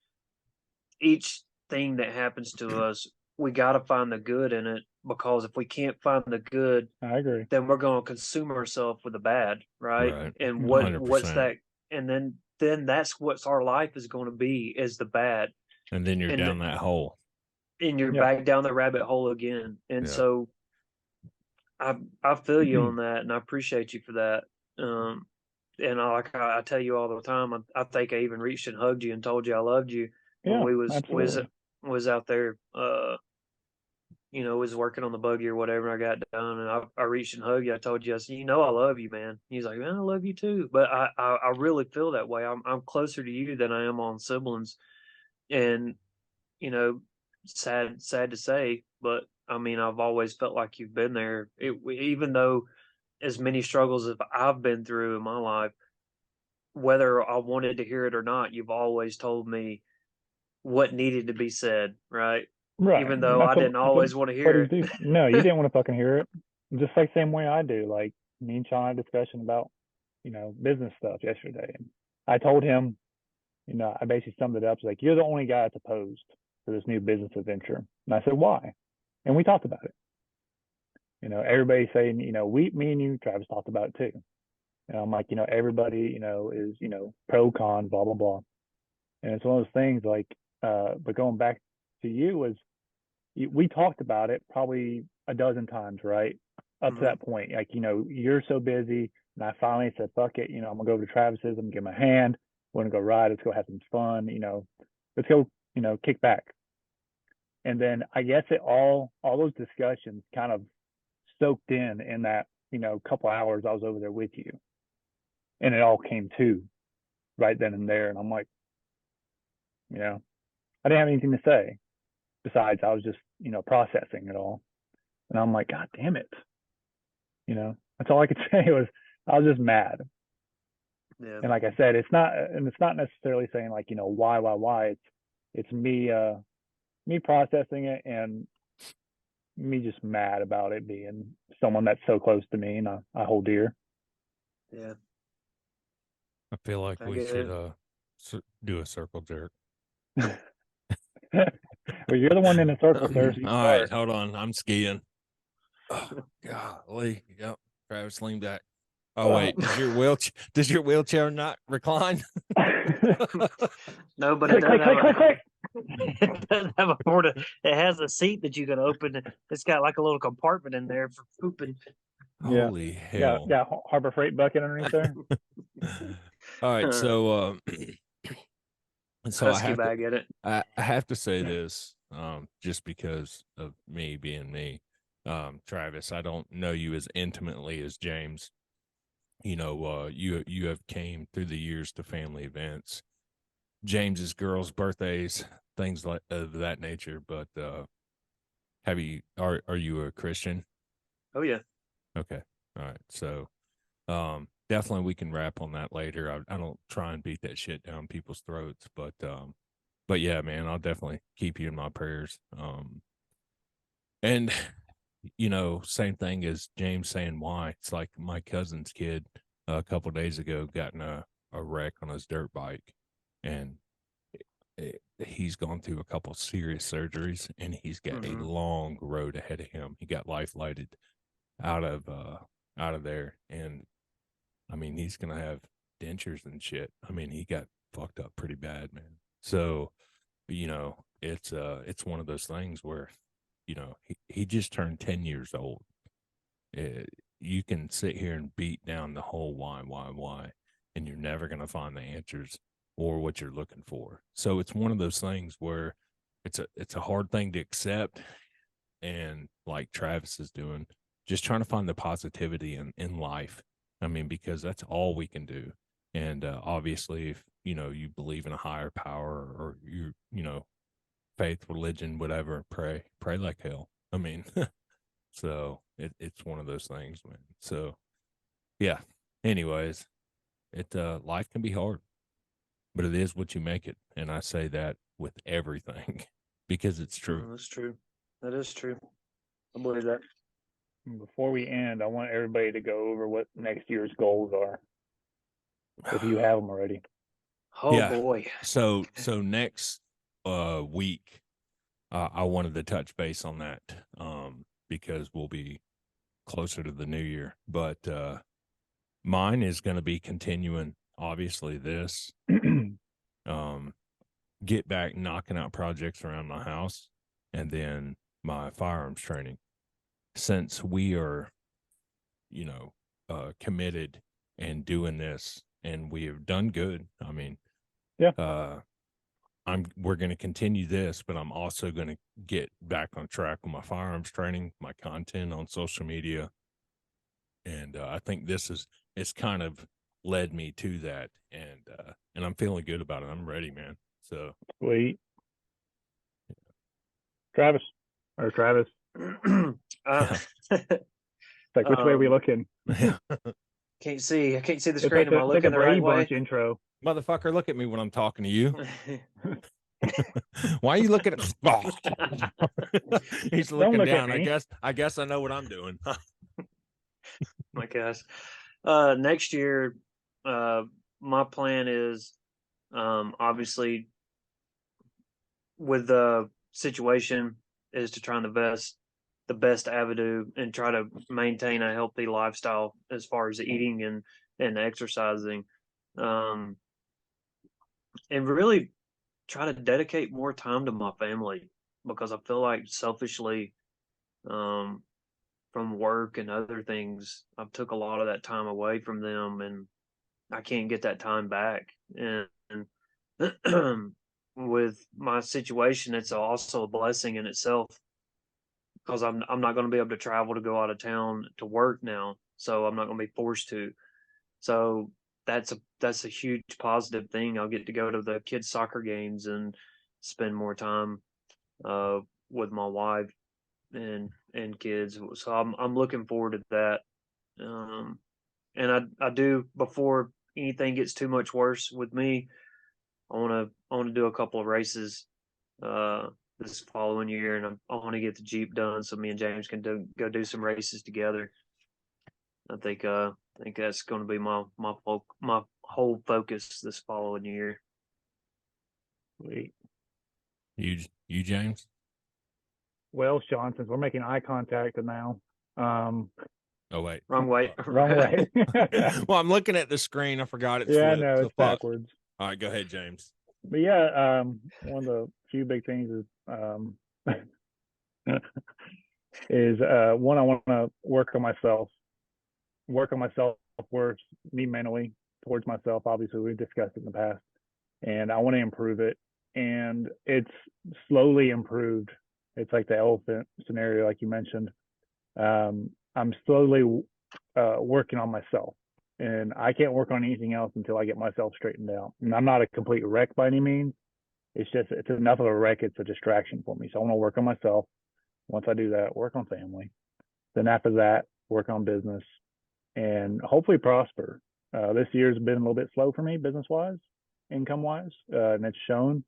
each thing that happens to us, we got to find the good in it, because if we can't find the good, I agree. then we're going to consume ourselves with the bad, right? Right. And Mhm. what's 100%. that? And then that's what's our life is going to be, is the bad, And then you're and down that hole. and you're Yeah. back down the rabbit hole again. And Yeah. so I feel you on that, and I appreciate you for that. And I tell you all the time, I think I even reached and hugged you and told you I loved you when Yeah, we absolutely. was out there, was working on the buggy or whatever. And I got done, and I reached and hugged you. I told you, I said, I love you, man. He's like, man, I love you too. But I really feel that way. I'm closer to you than I am on siblings, and you know, sad to say, but I mean, I've always felt like you've been there. Even though as many struggles as I've been through in my life, whether I wanted to hear it or not, you've always told me what needed to be said, right? Right. Even And though that's I what didn't always want to hear buddies it. do. No, you didn't want to fucking hear it. Just like same way I do. Like me and Sean had a discussion about, business stuff yesterday. And I told him, I basically summed it up. It's like, you're the only guy that's opposed to this new business adventure. And I said, why? And we talked about it. Everybody's saying, me and you, Travis, talked about it too. And I'm like, everybody, is, pro con, blah, blah, blah. And it's one of those things like, but going back to you was, we talked about it probably a dozen times, right? Up to that point, like, you're so busy. And I finally said, fuck it. I'm gonna go over to Travis's. I'm gonna give him a hand. We're gonna go ride. Let's go have some fun. Let's go, kick back. And then I guess all those discussions kind of soaked in that, couple hours I was over there with you. And it all came to right then and there. And I'm like, I didn't have anything to say besides I was just, processing it all. And I'm like, God damn it. That's all I could say was I was just mad. Yeah. And like I said, it's not necessarily saying like, why. It's me processing it and me just mad about it being someone that's so close to me and I hold dear. Yeah. I feel like I we get should it. do a circle jerk. Well, you're the one in the circle, sir. So you All start. right, hold on. I'm skiing. Oh, golly. Yep. Travis, lean back. Oh wait, does your wheelchair not recline? No, but it click, does click, have click. it does have a porta. It has a seat that you can open. It's got like a little compartment in there for pooping. Yeah. Holy hell. Got Harbor Freight bucket underneath there. All right, so so Husky bag in it. I have to say this, just because of me being me. Travis, I don't know you as intimately as James. You have came through the years to family events, James's girls' birthdays, things like of that nature. But are you a Christian? Oh yeah. Okay, all right. So, definitely we can wrap on that later. I don't try and beat that shit down people's throats, but yeah, man, I'll definitely keep you in my prayers. And same thing as James saying why. It's like my cousin's kid a couple days ago got in a wreck on his dirt bike, and he's gone through a couple serious surgeries, and he's got a long road ahead of him. He got life lighted out of there, and I mean he's gonna have dentures and shit. I mean he got fucked up pretty bad, man. So it's one of those things where he just turned 10 years old. You can sit here and beat down the whole why, and you're never going to find the answers or what you're looking for. So it's one of those things where it's a hard thing to accept. And like Travis is doing, just trying to find the positivity in life. I mean, because that's all we can do. And obviously, if you believe in a higher power, or faith, religion, whatever, pray like hell. I mean, so it's one of those things, man. So yeah. Anyways, life can be hard, but it is what you make it. And I say that with everything because it's true. Oh, that's true. That is true. I believe that. Before we end, I want everybody to go over what next year's goals are, if you have them already. Oh Yeah. boy. So next week, I wanted to touch base on that because we'll be closer to the new year. But mine is going to be continuing, obviously, this. Get back knocking out projects around my house, and then my firearms training. Since we are, committed and doing this, and we have done good. I mean, yeah. We're going to continue this, but I'm also going to get back on track with my firearms training, my content on social media. And I think it's kind of led me to that. And I'm feeling good about it. I'm ready, man. So sweet. Travis. Like, which way are we looking? Yeah. Can't see. I can't see the It's screen. like Am I looking the right way? Intro. Motherfucker, look at me when I'm talking to you. Why are you looking at He's looking down. I guess I know what I'm doing. My gosh. Next year, my plan is obviously with the situation is to try the best avenue and try to maintain a healthy lifestyle as far as eating and exercising. And really try to dedicate more time to my family, because I feel like selfishly, from work and other things, I've took a lot of that time away from them, and I can't get that time back. And with my situation, it's also a blessing in itself, because I'm not going to be able to travel to go out of town to work now, so I'm not going to be forced to. So that's a huge positive thing. I'll get to go to the kids' soccer games and spend more time with my wife and kids. So I'm looking forward to that. And I do, before anything gets too much worse with me, I want to do a couple of races this following year, and I want to get the Jeep done so me and James can go do some races together. I think that's going to be my whole focus this following year. Sweet. You James? Well, Sean, since we're making eye contact now, Oh wait, wrong way. Wrong way. Well, I'm looking at the screen. I forgot it's yeah, flipped, no, so it's backwards. All right, go ahead, James. But yeah, one of the few big things is one, I want to work on myself worth me mentally towards myself. Obviously, we've discussed it in the past, and I want to improve it. And it's slowly improved. It's like the elephant scenario, like you mentioned. I'm slowly working on myself, and I can't work on anything else until I get myself straightened out. And I'm not a complete wreck by any means. It's enough of a wreck. It's a distraction for me. So I want to work on myself. Once I do that, work on family. Then after that, work on business, and hopefully prosper. This year's been a little bit slow for me business wise, income wise, and it's shown.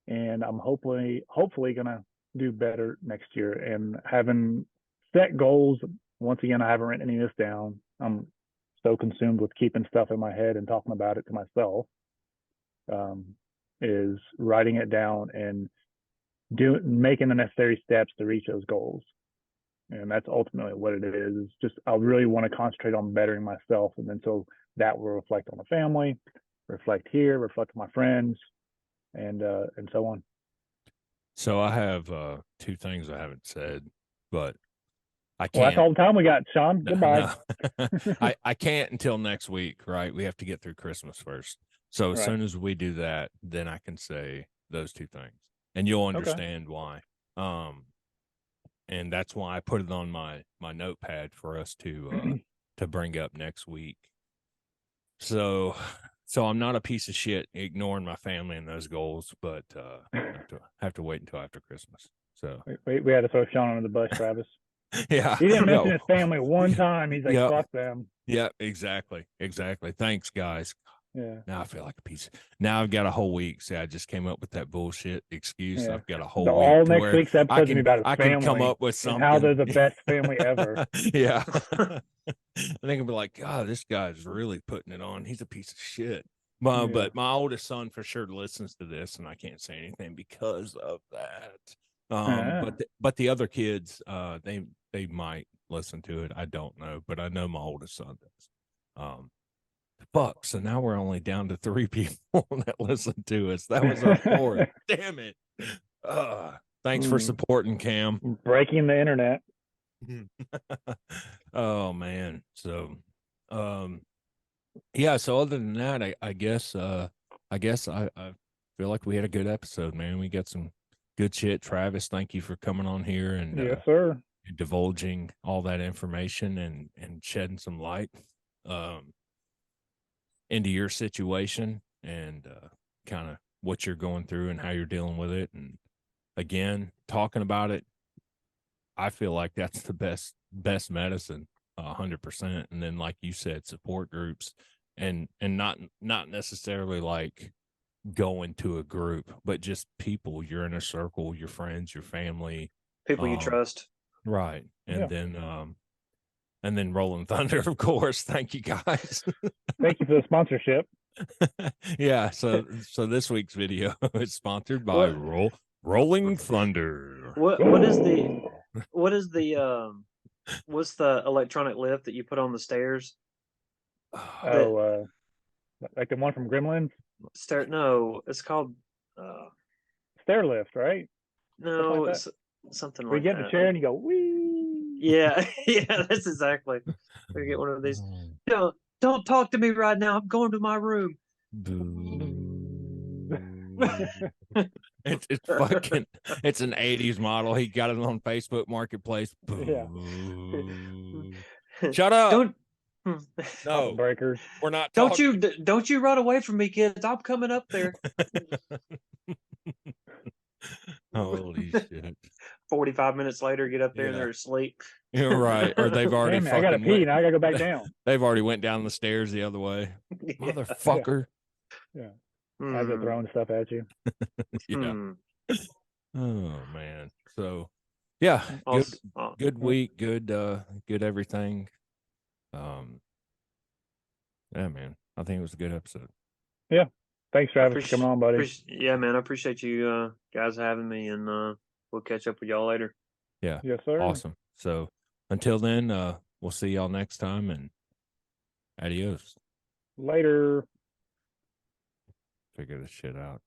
And I'm hopefully gonna do better next year. And having set goals, once again, I haven't written any of this down. I'm so consumed with keeping stuff in my head and talking about it to myself. Is writing it down and making the necessary steps to reach those goals. And that's ultimately what it is. It's just I really want to concentrate on bettering myself, and then so that will reflect on the family, reflect here, reflect on my friends, and so on. So I have two things I haven't said, but I Well, that's can't. all the time we got, Sean. Goodbye. No. I can't until next week, right? We have to get through Christmas first. So as Right. soon as we do that, then I can say those two things, and you'll understand why. And that's why I put it on my notepad for us to bring up next week. So I'm not a piece of shit ignoring my family and those goals, but have to wait until after Christmas. So we had to throw Sean under the bus, Travis. yeah, He didn't mention his family one time. He's like, Yep. fuck them. Yeah, exactly. Thanks, guys. Yeah. Now I feel like a piece. Now I've got a whole week. See, I just came up with that bullshit excuse. Yeah. I've got a whole The, week. all to next where week's episode is about his I family. can come up with something. And how they're the best family ever. Yeah. I think I'll be like, God, this guy's really putting it on. He's a piece of shit. Yeah. But my oldest son for sure listens to this, and I can't say anything because of that. But the other kids, they might listen to it. I don't know, but I know my oldest son does. Fuck. So now we're only down to 3 people that listen to us. That was our 4th. Damn it. Thanks for supporting, Cam. Breaking the internet. Oh man. So yeah, so other than that, I guess I feel like we had a good episode, man. We got some good shit. Travis, thank you for coming on here and Yes, sir. divulging all that information and shedding some light into your situation and kind of what you're going through and how you're dealing with it. And again, talking about it, I feel like that's the best medicine, 100%. And then, like you said, support groups and not necessarily like going to a group, but just people, your inner circle, your friends, your family, People you trust. Right. And Yeah. then Rolling Thunder, of course. Thank you guys. Thank you for the sponsorship. Yeah. So this week's video is sponsored by Rolling Thunder. What is the what's the electronic lift that you put on the stairs? Oh, like the one from Gremlins? No, it's called Stair lift, right? no, like it's something Where like you get in that. the chair and you go, wee. Yeah, yeah, that's exactly. We get one of these. Don't talk to me right now. I'm going to my room. It's fucking. It's an '80s model. He got it on Facebook Marketplace. Yeah. Shut up! Don't. No, breakers. we're not. Don't you run away from me, kids. I'm coming up there. Holy shit! 45 minutes later, get up there and they're asleep. You're right. Or they've already Damn, I gotta pee now. I gotta go back down. They've already went down the stairs the other way. Yeah. Motherfucker. Yeah. As they're throwing stuff at you. Yeah. Oh man. So yeah, good week, good everything. Yeah, man. I think it was a good episode. Yeah. Thanks, Travis, for coming on, buddy. Yeah, man. I appreciate you guys having me, and we'll catch up with y'all later. Yeah. Yes, sir. Awesome. So until then, we'll see y'all next time, and adios. Later. Figure this shit out.